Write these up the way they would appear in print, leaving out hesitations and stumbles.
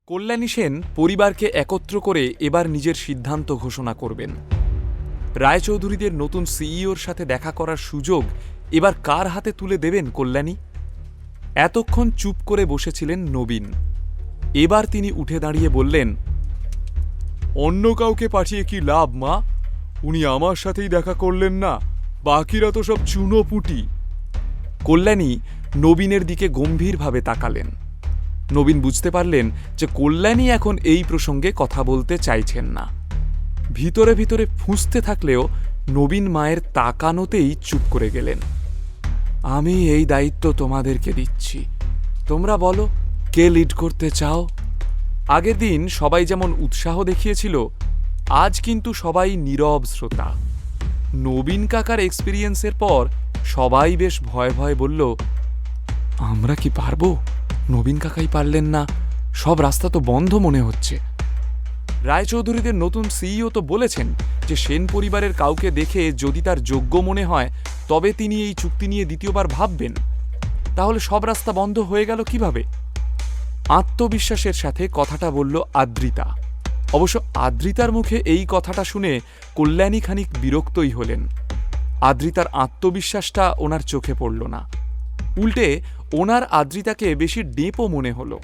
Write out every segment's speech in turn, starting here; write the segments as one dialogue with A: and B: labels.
A: কল্যাণী সেন পরিবারকে একত্র করে এবার নিজের সিদ্ধান্ত ঘোষণা করবেন। রায়চৌধুরীদের নতুন সিইওর সাথে দেখা করার সুযোগ এবার কার হাতে তুলে দেবেন কল্যাণী? এতক্ষণ চুপ করে বসেছিলেন নবীন। এবার তিনি উঠে দাঁড়িয়ে বললেন,
B: অন্য কাউকে পাঠিয়ে কি লাভ মা? উনি আমার সাথেই দেখা করলেন না, বাকিরা তো সব চুনোপুটি।
A: কল্যাণী নবীনের দিকে গম্ভীরভাবে তাকালেন। নবীন বুঝতে পারলেন যে কল্যাণী এখন এই প্রসঙ্গে কথা বলতে চাইছেন না। ভিতরে ভিতরে ফুঁসতে থাকলেও নবীন মায়ের তাকানোতেই চুপ করে গেলেন। আমি এই দায়িত্ব তোমাদেরকে দিচ্ছি, তোমরা বলো কে লিড করতে চাও? আগের দিন সবাই যেমন উৎসাহ দেখিয়েছিল, আজ কিন্তু সবাই নীরব শ্রোতা। নবীন কাকার এক্সপিরিয়েন্সের পর সবাই বেশ ভয় ভয় বলল, আমরা কি পারবো? নবীন কাকাই পারলেন না, সব রাস্তা তো বন্ধ মনে হচ্ছে। রায়চৌধুরীদের নতুন সিইও তো বলেছেন যে সেন পরিবারের কাউকে দেখে যদি তার যোগ্য মনে হয় তবে তিনি এই চুক্তি নিয়ে দ্বিতীয়বার ভাববেন। তাহলে সব রাস্তা বন্ধ হয়ে গেল কিভাবে? আত্মবিশ্বাসের সাথে কথাটা বলল আদ্রিতা। অবশ্য আদ্রিতার মুখে এই কথাটা শুনে কল্যাণী খানিক বিরক্তই হলেন। আদ্রিতার আত্মবিশ্বাসটা ওনার চোখে পড়ল না, উল্টে ওনার আদ্রিতাকে বেশি ডেপো মনে হলো।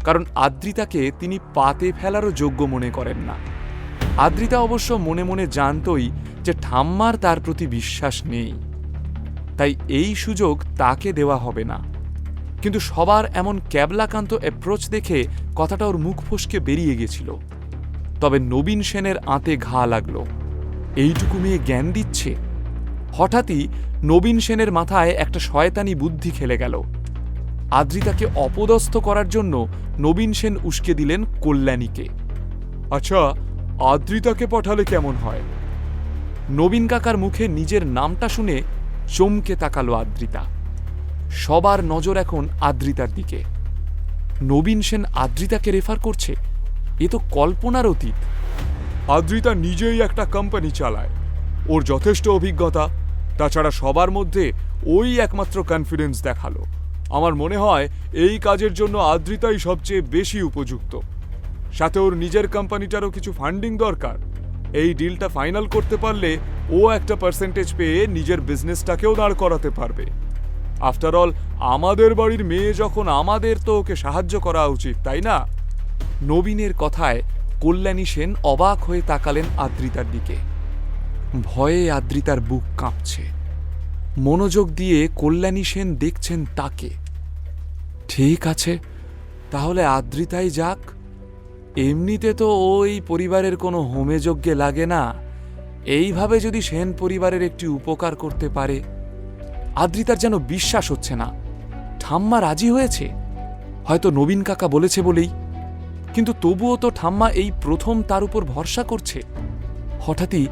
A: কারণ আদ্রিতাকে তিনি পাতে ফেলারও যোগ্য মনে করেন না। আদ্রিতা অবশ্য মনে মনে জানতই যে ঠাম্মার তার প্রতি বিশ্বাস নেই, তাই এই সুযোগ তাকে দেওয়া হবে না। কিন্তু সবার এমন ক্যাবলাকান্ত অ্যাপ্রোচ দেখে কথাটা ওর মুখ ফসকে বেরিয়ে গেছিল। তবে নবীন সেনের আঁতে ঘা লাগল। এইটুকু মেয়ে জ্ঞান দিচ্ছে। হঠাৎই নবীন সেনের মাথায় একটা শয়তানি বুদ্ধি খেলে গেল। আদ্রিতাকে অপদস্থ করার জন্য নবীন সেন উস্কে দিলেন কল্যাণীকে।
B: আচ্ছা, আদ্রিতাকে পাঠালে কেমন হয়?
A: নবীন কাকার মুখে নিজের নামটা শুনে চমকে তাকালো আদ্রিতা। সবার নজর এখন আদ্রিতার দিকে। নবীন সেন আদ্রিতাকে রেফার করছে, এ তো কল্পনার অতীত।
B: আদ্রিতা নিজেই একটা কোম্পানি চালায়, ওর যথেষ্ট অভিজ্ঞতা। তাছাড়া সবার মধ্যে ওই একমাত্র কনফিডেন্স দেখালো। আমার মনে হয় এই কাজের জন্য আদ্রিতাই সবচেয়ে বেশি উপযুক্ত। সাথে ওর নিজের কোম্পানিটারও কিছু ফান্ডিং দরকার। এই ডিলটা ফাইনাল করতে পারলে ও একটা পার্সেন্টেজ পেয়ে নিজের বিজনেসটাকেও দাঁড় করাতে পারবে। আফটার অল আমাদের বাড়ির মেয়ে যখন, আমাদের তো ওকে সাহায্য করা উচিত, তাই না?
A: নবীনের কথায় কল্যাণী সেন অবাক হয়ে তাকালেন আদ্রিতার দিকে। ভয়ে আদ্রিতার বুক কাঁপছে। মনোযোগ দিয়ে কল্যাণী সেন দেখছেন তাকে। ঠিক আছে, তাহলে আদ্রিতাই যাক। এমনিতে তো ওই পরিবারের কোনো হোমে যজ্ঞে লাগে না। এইভাবে যদি সেন পরিবারের একটি উপকার করতে পারে। আদ্রিতার যেন বিশ্বাস হচ্ছে না। ঠাম্মা রাজি হয়েছে, হয়তো নবীন কাকা বলেছে বলেই। কিন্তু তবুও তো ঠাম্মা এই প্রথম তার উপর ভরসা করছে। হঠাৎই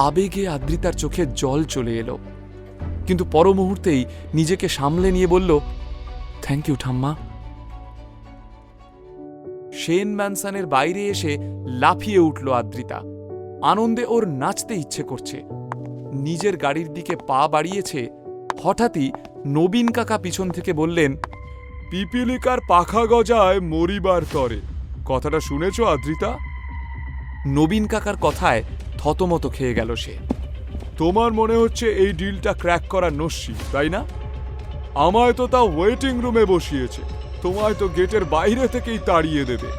A: আবেগে আদ্রিতার চোখে জল চলে এলো, কিন্তু পর মুহূর্তেই নিজেকে সামলে নিয়ে বলল, থ্যাংক ইউ ঠাম্মা। সেন ম্যানসনের বাইরে এসে লাফিয়ে উঠল আদ্রিতা। আনন্দে ওর নাচতে ইচ্ছে করছে। নিজের গাড়ির দিকে পা বাড়িয়েছে। হঠাৎই নবীন কাকা পিছন থেকে বললেন,
B: পিপিলিকার পাখা গজায় মরিবার তরে। কথাটা শুনেছ আদ্রিতা?
A: নবীন কাকার কথায় থতমত খেয়ে গেল সে।
B: তোমার মনে হচ্ছে এই ডিলটা ক্র্যাক করা নস্যি, তাই না? আমায় তো তা ওয়েটিং রুমে বসিয়েছে, তোমায় তো গেটের বাইরে থেকেই তাড়িয়ে দেবে।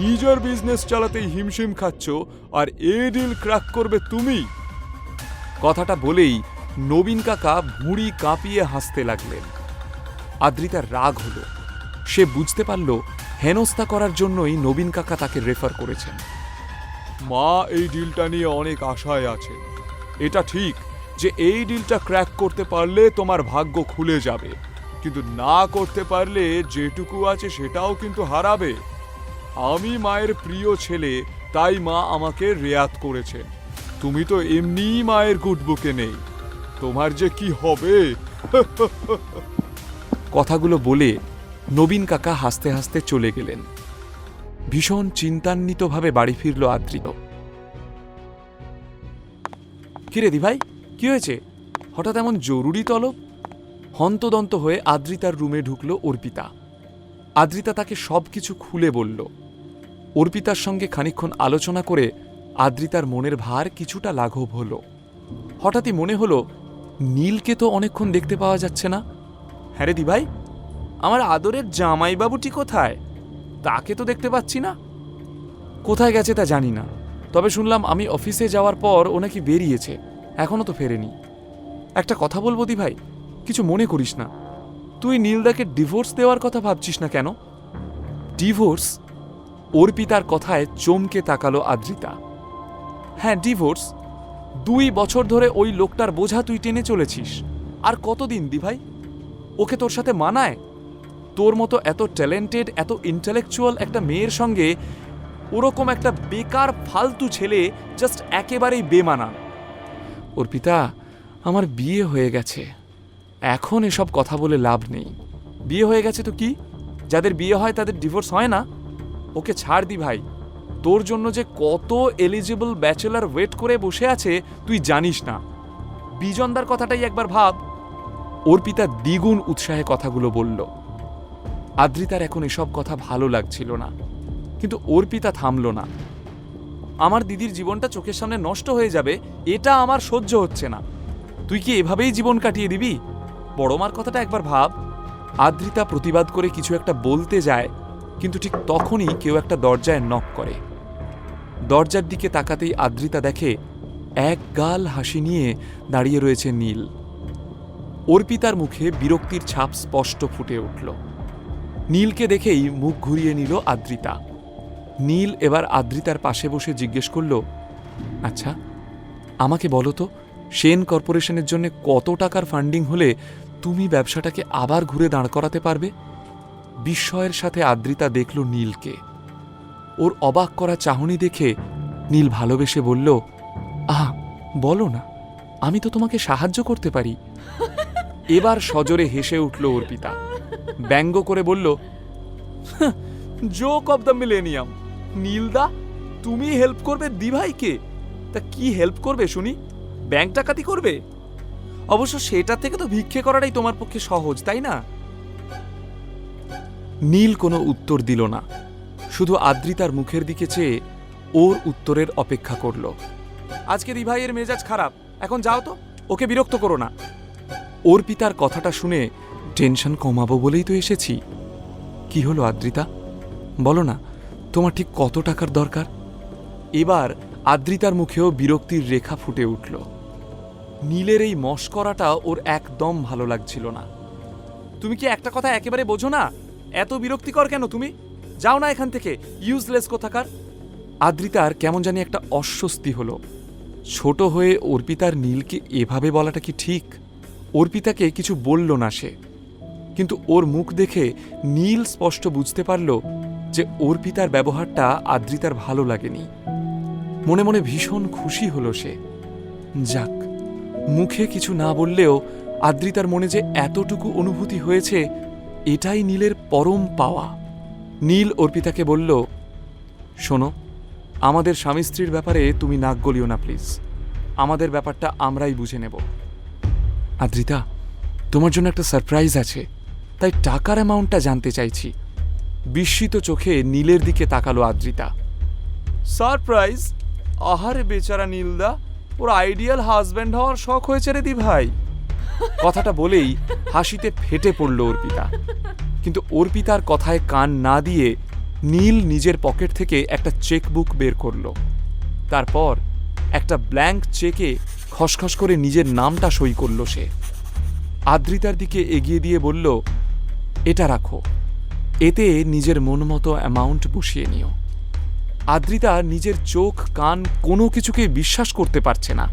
B: নিজের বিজনেস চালাতেই হিমশিম খাচ্ছ, আর এই ডিল ক্র্যাক করবে তুমি?
A: কথাটা বলেই নবীন কাকা ভুঁড়ি কাঁপিয়ে হাসতে লাগলেন। আদ্রিতার রাগ হল। সে বুঝতে পারল হেনস্থা করার জন্যই নবীন কাকা তাকে রেফার করেছেন।
B: মা এই ডিলটা নিয়ে অনেক আশায় আছে। এটা ঠিক যে এই ডিলটা ক্র্যাক করতে পারলে তোমার ভাগ্য খুলে যাবে, কিন্তু না করতে পারলে যেটুকু আছে সেটাও কিন্তু হারাবে। আমি মায়ের প্রিয় ছেলে, তাই মা আমাকে রেয়াত করেছেন। তুমি তো এমনিই মায়ের গুডবুকে নেই, তোমার যে কি হবে।
A: কথাগুলো বলে নবীন কাকা হাসতে হাসতে চলে গেলেন। ভীষণ চিন্তান্বিতভাবে বাড়ি ফিরল আদ্রিত। কিরে দিভাই, কি হয়েছে? হঠাৎ এমন জরুরি তলব? হন্তদন্ত হয়ে আদ্রিতার রুমে ঢুকল অর্পিতা। আদ্রিতা তাকে সবকিছু খুলে বলল। অর্পিতার সঙ্গে খানিকক্ষণ আলোচনা করে আদ্রিতার মনের ভার কিছুটা লাঘব হলো। হঠাৎই মনে হলো, নীলকে তো অনেকক্ষণ দেখতে পাওয়া যাচ্ছে না। হ্যাঁ রে দিভাই, আমার আদরের জামাইবাবুটি কোথায়? তাকে তো দেখতে পাচ্ছি না। কোথায় গেছে তা জানি না, তবে শুনলাম আমি অফিসে যাওয়ার পর ও নাকি বেরিয়েছে, এখনো তো ফেরেনি। একটা কথা বলবো দিভাই, কিছু মনে করিস না। তুই নীলদাকে ডিভোর্স দেওয়ার কথা ভাবছিস না কেন? ডিভোর্স? অর্পিতার কথায় চমকে তাকালো আদ্রিতা। হ্যাঁ, ডিভোর্স। 2 বছর ধরে ওই লোকটার বোঝা তুই টেনে চলেছিস। আর কতদিন দিভাই? ওকে তোর সাথে মানায়? তোর মতো এত ট্যালেন্টেড, এত ইন্টেলেকচুয়াল একটা মেয়ের সঙ্গে ওরকম একটা বেকার ফালতু ছেলে জাস্ট একেবারেই বেমানান। অর্পিতা, আমার বিয়ে হয়ে গেছে, এখন এসব কথা বলে লাভ নেই। বিয়ে হয়ে গেছে তো কি, যাদের বিয়ে হয় তাদের ডিভোর্স হয় না? ওকে ছাড় দি ভাই, তোর জন্য যে কত এলিজিবল ব্যাচেলার ওয়েট করে বসে আছে তুই জানিস না। বিজনদার কথাটাই একবার ভাব। অর্পিতা দ্বিগুণ উৎসাহে কথাগুলো বলল। আদ্রিতার এখন এসব কথা ভালো লাগছিল না, কিন্তু অর্পিতা থামল না। আমার দিদির জীবনটা চোখের সামনে নষ্ট হয়ে যাবে, এটা আমার সহ্য হচ্ছে না। তুই কি এভাবেই জীবন কাটিয়ে দিবি? বড়মার কথাটা একবার ভাব। আদ্রিতা প্রতিবাদ করে কিছু একটা বলতে যায়, কিন্তু ঠিক তখনই কেউ একটা দরজায় নক করে। দরজার দিকে তাকাতেই আদ্রিতা দেখে এক গাল হাসি নিয়ে দাঁড়িয়ে রয়েছে নীল। অর্পিতার মুখে বিরক্তির ছাপ স্পষ্ট ফুটে উঠল। নীলকে দেখেই মুখ ঘুরিয়ে নিল আদ্রিতা। নীল এবার আদ্রিতার পাশে বসে জিজ্ঞেস করল, আচ্ছা আমাকে বলো তো, সেন কর্পোরেশনের জন্য কত টাকার ফান্ডিং হলে তুমি ব্যবসাটাকে আবার ঘুরে দাঁড় করাতে পারবে? বিস্ময়ের সাথে আদ্রিতা দেখল নীলকে। ওর অবাক করা চাহনি দেখে নীল ভালোবেসে বলল, আহা বলো না, আমি তো তোমাকে সাহায্য করতে পারি। এবার সজোরে হেসে উঠল অর্পিতা, ব্যঙ্গ করে বলল, জোক অব দ্য মিলেনিয়াম। নীলদা, তুমি হেল্প করবে দিভাইকে? তা কি হেল্প করবে শুনি? ব্যাংক ডাকাতি করবে? অবশ্য সেটা থেকে তো ভিক্ষে করাটাই তোমার পক্ষে সহজ, তাই না? নীল কোনো উত্তর দিল না, শুধু আদ্রিতার মুখের দিকে চেয়ে ওর উত্তরের অপেক্ষা করল। আজকে দিভাইয়ের মেজাজ খারাপ, এখন যাও তো, ওকে বিরক্ত করো না। অর্পিতার কথাটা শুনে টেনশন কমাবো বলেই তো এসেছি। কি হলো আদ্রিতা, বলো না, তোমার ঠিক কত টাকার দরকার? এবার আদ্রিতার মুখেও বিরক্তির রেখা ফুটে উঠল। নীলের এই মস্করাটা ওর একদম ভালো লাগছিল না। তুমি কি একটা কথা একেবারে বোঝো না? এত বিরক্তিকর কেন তুমি? যাও না এখান থেকে, ইউজলেস কোথাকার। আদ্রিতার কেমন জানি একটা অস্বস্তি হলো। ছোট হয়ে অর্পিতার নীলকে এভাবে বলাটা কি ঠিক? অর্পিতাকে কিছু বলল না সে, কিন্তু ওর মুখ দেখে নীল স্পষ্ট বুঝতে পারল যে অর্পিতার ব্যবহারটা আদ্রিতার ভালো লাগেনি। মনে মনে ভীষণ খুশি হলো সে। যাক, মুখে কিছু না বললেও আদ্রিতার মনে যে এতটুকু অনুভূতি হয়েছে, এটাই নীলের পরম পাওয়া। নীল অর্পিতাকে বলল, শোনো, আমাদের স্বামী স্ত্রীর ব্যাপারে তুমি নাক গলিও না প্লিজ। আমাদের ব্যাপারটা আমরাই বুঝে নেব। আদ্রিতা, তোমার জন্য একটা সারপ্রাইজ আছে, তাই টাকার অ্যামাউন্টটা জানতে চাইছি। বিস্মিত চোখে নীলের দিকে তাকালো আদ্রিতা। সারপ্রাইজ? আহারে বেচারা নীলদা, ওর আইডিয়াল হাজব্যান্ড হওয়ার শখ হয়েছে রে দি ভাই। কথাটা বলেই হাসিতে ফেটে পড়ল অর্পিতা, কিন্তু অর্পিতার কথায় কান না দিয়ে নীল নিজের পকেট থেকে একটা চেকবুক বের করল। তারপর একটা ব্ল্যাঙ্ক চেকে খসখস করে নিজের নামটা সই করল সে। আদ্রিতার দিকে এগিয়ে দিয়ে বলল, এটা রাখো, এতে নিজের মন মতো অ্যামাউন্ট বসিয়ে নিও। আদ্রিতা নিজের চোখ কান কোনো কিছুকে বিশ্বাস করতে পারছে না।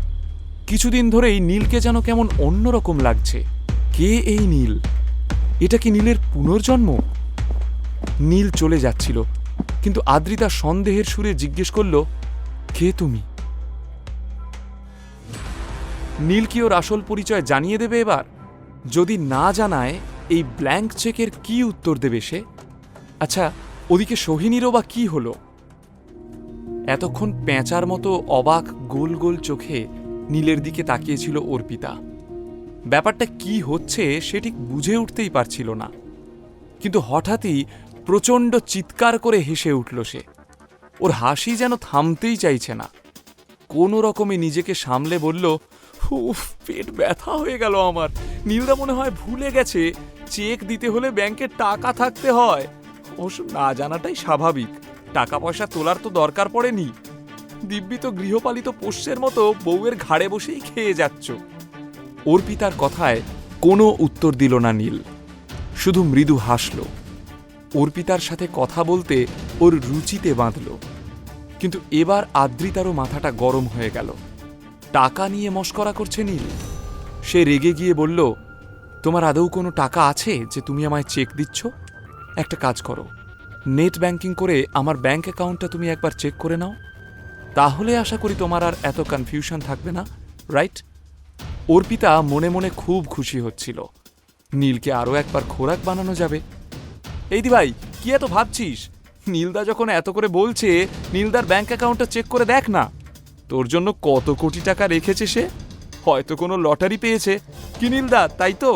A: কিছুদিন ধরেই নীলকে যেন কেমন অন্যরকম লাগছে। কে এই নীল? এটা কি নীলের পুনর্জন্ম? নীল চলে যাচ্ছিল, কিন্তু আদ্রিতা সন্দেহের সুরে জিজ্ঞেস করল, কে তুমি? নীল কি ওর আসল পরিচয় জানিয়ে দেবে এবার? যদি না জানায়, এই ব্ল্যাঙ্ক চেকের কি উত্তর দেবে সে? আচ্ছা, ওদিকে সোহিনীরও বা কি হলো? এতক্ষণ পেঁচার মতো অবাক গোল গোল চোখে নীলের দিকে তাকিয়েছিল অর্পিতা। ব্যাপারটা কি হচ্ছে সে ঠিক বুঝে উঠতেই পারছিল না, কিন্তু হঠাৎই প্রচণ্ড চিৎকার করে হেসে উঠল সে। ওর হাসি যেন থামতেই চাইছে না। কোনো রকমে নিজেকে সামলে বলল, উফ, পেট ব্যথা হয়ে গেল আমার। নীলদা মনে হয় ভুলে গেছে চেক দিতে হলে ব্যাংকে টাকা থাকতে হয়। অবশ্য না জানাটাই স্বাভাবিক, টাকা পয়সা তোলার তো দরকার পড়েনি। দিব্যি তো গৃহপালিত পোষ্যের মতো বউয়ের ঘাড়ে বসেই খেয়ে যাচ্ছ। অর্পিতার কথায় কোনো উত্তর দিল না নীল, শুধু মৃদু হাসল। অর্পিতার সাথে কথা বলতে ওর রুচিতে বাঁধল। কিন্তু এবার আদ্রিতারও মাথাটা গরম হয়ে গেল। টাকা নিয়ে মস্করা করছে নীল। সে রেগে গিয়ে বলল, তোমার আদৌ কোনো টাকা আছে যে তুমি আমায় চেক দিচ্ছ? একটা কাজ করো, নেট ব্যাংকিং করে আমার ব্যাংক অ্যাকাউন্টটা তুমি একবার চেক করে নাও, তাহলে আশা করি তোমার আর এত কনফিউশন থাকবে না, রাইট? অর্পিতা মনে মনে খুব খুশি হচ্ছিল, নীলকে আরও একবার খোরাক বানানো যাবে। এই দি ভাই, কি এত ভাবছিস? নীলদা যখন এত করে বলছে, নীলদার ব্যাংক অ্যাকাউন্টটা চেক করে দেখ না। তোর জন্য কত কোটি টাকা রেখেছে সে, হয়তো কোনো লটারি পেয়েছে। কি নীলদা, তাই তো?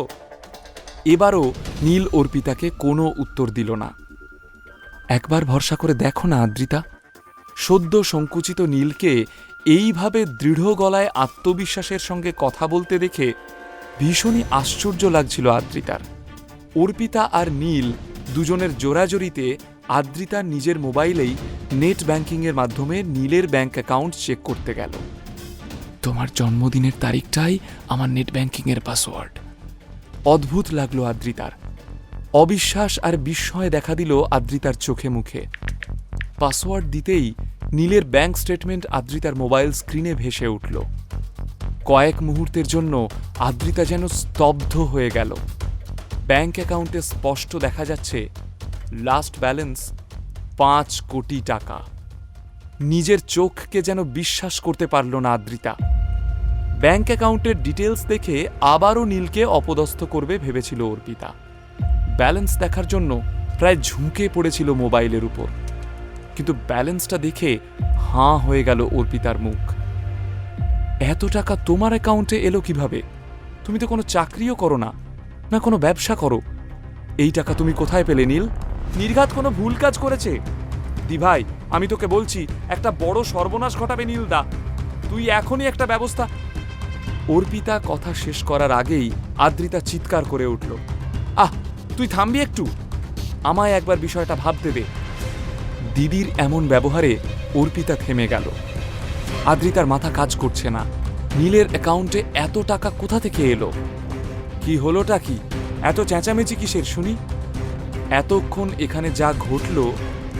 A: এবারও নীল অর্পিতাকে কোনো উত্তর দিল না। একবার ভরসা করে দেখো না আদ্রিতা। সদ্য সংকুচিত নীলকে এইভাবে দৃঢ় গলায় আত্মবিশ্বাসের সঙ্গে কথা বলতে দেখে ভীষণই আশ্চর্য লাগছিল আদ্রিতার। অর্পিতা আর নীল দুজনের জোরাজোরিতে আদ্রিতা নিজের মোবাইলেই নেট ব্যাংকিংয়ের মাধ্যমে নীলের ব্যাংক অ্যাকাউন্ট চেক করতে গেল। তোমার জন্মদিনের তারিখটাই আমার নেট ব্যাংকিংয়ের পাসওয়ার্ড। অদ্ভুত লাগলো আদ্রিতার। অবিশ্বাস আর বিস্ময় দেখা দিল আদ্রিতার চোখে মুখে। পাসওয়ার্ড দিতেই নীলের ব্যাংক স্টেটমেন্ট আদ্রিতার মোবাইল স্ক্রিনে ভেসে উঠল। কয়েক মুহূর্তের জন্য আদ্রিতা যেন স্তব্ধ হয়ে গেল। ব্যাংক অ্যাকাউন্টে স্পষ্ট দেখা যাচ্ছে লাস্ট ব্যালেন্স 5 কোটি টাকা। নিজের চোখকে যেন বিশ্বাস করতে পারল না আদ্রিতা। ব্যাংক অ্যাকাউন্টের ডিটেলস দেখে আবারও নীলকে অপদস্থ করবে ভেবেছিল অর্পিতা। ব্যালেন্স দেখার জন্য প্রায় ঝুঁকে পড়েছিল মোবাইলের উপর, কিন্তু ব্যালেন্সটা দেখে হাঁ হয়ে গেল অর্পিতার মুখ। এত টাকা তোমার অ্যাকাউন্টে এলো কিভাবে? তুমি তো কোনো চাকরিও করো না, না কোনো ব্যবসা করো। এই টাকা তুমি কোথায় পেলে নীল? নির্ঘাত কোনো ভুল কাজ করেছে? দি ভাই, আমি তোকে বলছি, একটা বড় সর্বনাশ ঘটাবে নীলদা। তুই এখনই একটা ব্যবস্থা। অর্পিতা কথা শেষ করার আগেই আদ্রিতা চিৎকার করে উঠল, আহ, তুই থামবি একটু? আমায় একবার বিষয়টা ভাবতে দে। দিদির এমন ব্যবহারে অর্পিতা থেমে গেল। আদ্রিতার মাথা কাজ করছে না। নীলের অ্যাকাউন্টে এত টাকা কোথা থেকে এলো? কি হলোটা কি? এত চেঁচামেচি কিসের শুনি? এতক্ষণ এখানে যা ঘটল,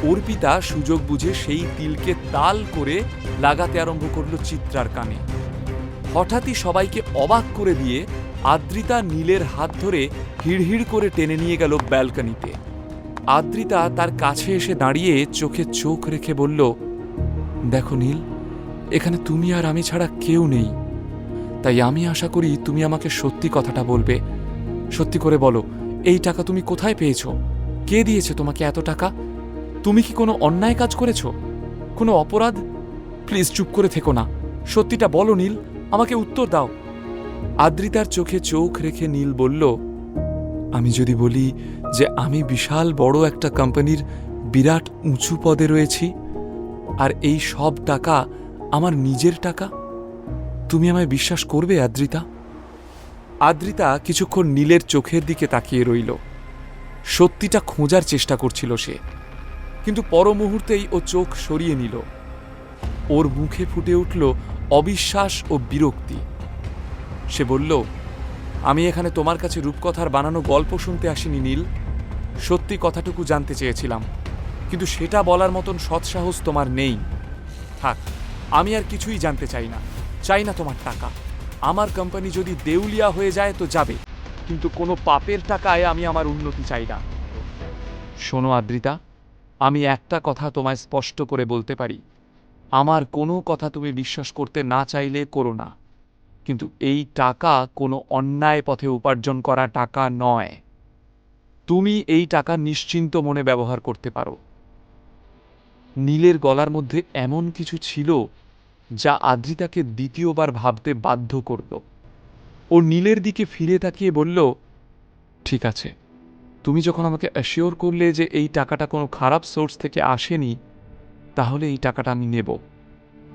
A: অর্পিতা সুযোগ বুঝে সেই তিলকে তাল করে লাগাতে আরম্ভ করল চিত্রার কানে। হঠাৎই সবাইকে অবাক করে দিয়ে আদ্রিতা নীলের হাত ধরে হিড়হিড় করে টেনে নিয়ে গেল ব্যালকনিতে। আদ্রিতা তার কাছে এসে দাঁড়িয়ে চোখে চোখ রেখে বলল, দেখো নীল, এখানে তুমি আর আমি ছাড়া কেউ নেই, তাই আমি আশা করি তুমি আমাকে সত্যি কথাটা বলবে। সত্যি করে বলো, এই টাকা তুমি কোথায় পেয়েছো? কে দিয়েছে তোমাকে এত টাকা? তুমি কি কোনো অন্যায় কাজ করেছো? কোনো অপরাধ? প্লিজ চুপ করে থেকো না, সত্যিটা বলো নীল, আমাকে উত্তর দাও। আদ্রিতার চোখে চোখ রেখে নীল বলল, আমি যদি বলি যে আমি বিশাল বড় একটা কোম্পানির বিরাট উঁচু পদে রয়েছি, আর এই সব টাকা আমার নিজের টাকা, তুমি আমায় বিশ্বাস করবে আদ্রিতা? আদ্রিতা কিছুক্ষণ নীলের চোখের দিকে তাকিয়ে রইল। সত্যিটা খোঁজার চেষ্টা করছিল সে, কিন্তু পর মুহূর্তেই ও চোখ সরিয়ে নিল। ওর মুখে ফুটে উঠল অবিশ্বাস ও বিরক্তি। সে বলল, আমি এখানে তোমার কাছে রূপকথার বানানো গল্প শুনতে আসিনি নীল। সত্যি কথাটুকু জানতে চেয়েছিলাম, কিন্তু সেটা বলার মতন সৎসাহস তোমার নেই। থাক, আমি আর কিছুই জানতে চাই না। চাই না তোমার টাকা। আমার কোম্পানি যদি দেউলিয়া হয়ে যায় তো যাবে, কিন্তু কোনো পাপের টাকায় আমি আমার উন্নতি চাই না। শোনো আদ্রিতা, আমি একটা কথা তোমায় স্পষ্ট করে বলতে পারি, আমার কোনো কথা তুমি বিশ্বাস করতে না চাইলে করো না, কিন্তু এই টাকা কোনো অন্যায় পথে উপার্জন করা টাকা নয়। তুমি এই টাকা নিশ্চিন্ত মনে ব্যবহার করতে পারো। নীলের গলার মধ্যে এমন কিছু ছিল যা আদ্রিতাকে দ্বিতীয়বার ভাবতে বাধ্য করল। ও নীলের দিকে ফিরে তাকিয়ে বলল, ঠিক আছে, তুমি যখন আমাকে অ্যাসিওর করলে যে এই টাকাটা কোনো খারাপ সোর্স থেকে আসেনি, তাহলে এই টাকাটা আমি নেব,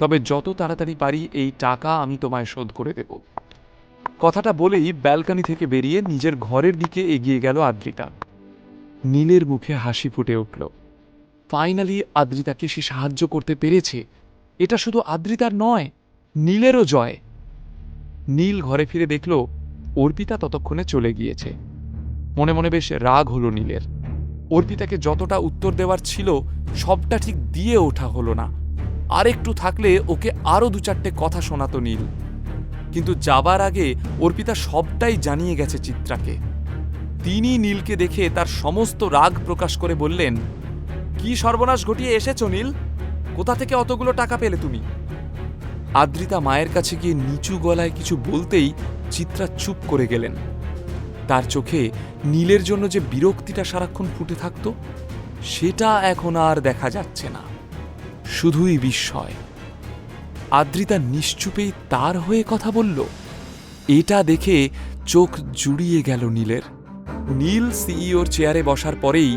A: তবে যত তাড়াতাড়ি পারি এই টাকা আমি তোমায় শোধ করে দেব। কথাটা বলেই ব্যালকনি থেকে বেরিয়ে নিজের ঘরের দিকে এগিয়ে গেল আদ্রিতা। নীলের মুখে হাসি ফুটে উঠল। ফাইনালি আদ্রিতাকে সে সাহায্য করতে পেরেছে। এটা শুধু আদ্রিতার নয়, নীলেরও জয়। নীল ঘরে ফিরে দেখল অর্পিতা ততক্ষণে চলে গিয়েছে। মনে মনে বেশ রাগ হলো নীলের। অর্পিতাকে যতটা উত্তর দেওয়ার ছিল সবটা ঠিক দিয়ে ওঠা হলো না। আরেকটু থাকলে ওকে আরও 2-4টে কথা শোনাতো নীল। কিন্তু যাবার আগে অর্পিতা সবটাই জানিয়ে গেছে চিত্রাকে। তিনি নীলকে দেখে তার সমস্ত রাগ প্রকাশ করে বললেন, কি সর্বনাশ ঘটিয়ে এসেছো নীল? কোথা থেকে অতগুলো টাকা পেলে তুমি? আদ্রিতা মায়ের কাছে গিয়ে নিচু গলায় কিছু বলতেই চিত্রা চুপ করে গেলেন। তার চোখে নীলের জন্য যে বিরক্তিটা সারাক্ষণ ফুটে থাকত, সেটা এখন আর দেখা যাচ্ছে না, শুধুই বিস্ময়। আদ্রিতা নিশ্চুপেই তার হয়ে কথা বলল। এটা দেখে চোখ জুড়িয়ে গেল নীলের। নীল সিইওর চেয়ারে বসার পরেই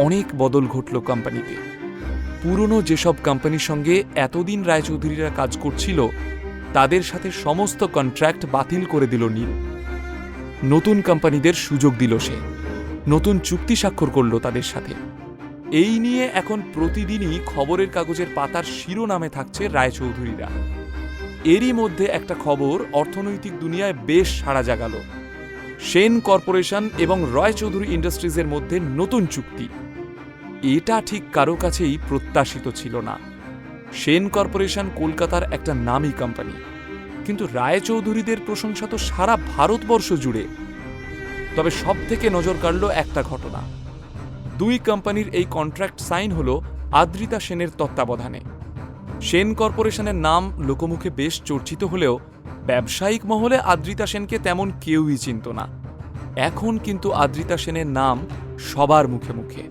A: অনেক বদল ঘটল কোম্পানিতে। পুরনো যেসব কোম্পানির সঙ্গে এতদিন রায়চৌধুরীরা কাজ করছিল, তাদের সাথে সমস্ত কন্ট্রাক্ট বাতিল করে দিল নীল। নতুন কোম্পানিদের সুযোগ দিল সে, নতুন চুক্তি স্বাক্ষর করল তাদের সাথে। এই নিয়ে এখন প্রতিদিনই খবরের কাগজের পাতার শিরোনামে থাকছে রায়চৌধুরীরা। এরই মধ্যে একটা খবর অর্থনৈতিক দুনিয়ায় বেশ সাড়া জাগাল। সেন কর্পোরেশন এবং রয় চৌধুরী ইন্ডাস্ট্রিজের মধ্যে নতুন চুক্তি। এটা ঠিক কারো কাছেই প্রত্যাশিত ছিল না। সেন কর্পোরেশন কলকাতার একটা নামী কোম্পানি, কিন্তু রায়চৌধুরীদের প্রশংসা তো সারা ভারতবর্ষ জুড়ে। তবে সব থেকে নজর কাড়ল একটা ঘটনা। 2 কোম্পানির এই কন্ট্রাক্ট সাইন হল আদ্রিতা সেনের তত্ত্বাবধানে। সেন কর্পোরেশনের নাম লোকমুখে বেশ চর্চিত হলেও ব্যবসায়িক মহলে আদ্রিতা সেনকে তেমন কেউই চিনত না। এখন কিন্তু আদ্রিতা সেনের নাম সবার মুখে মুখে।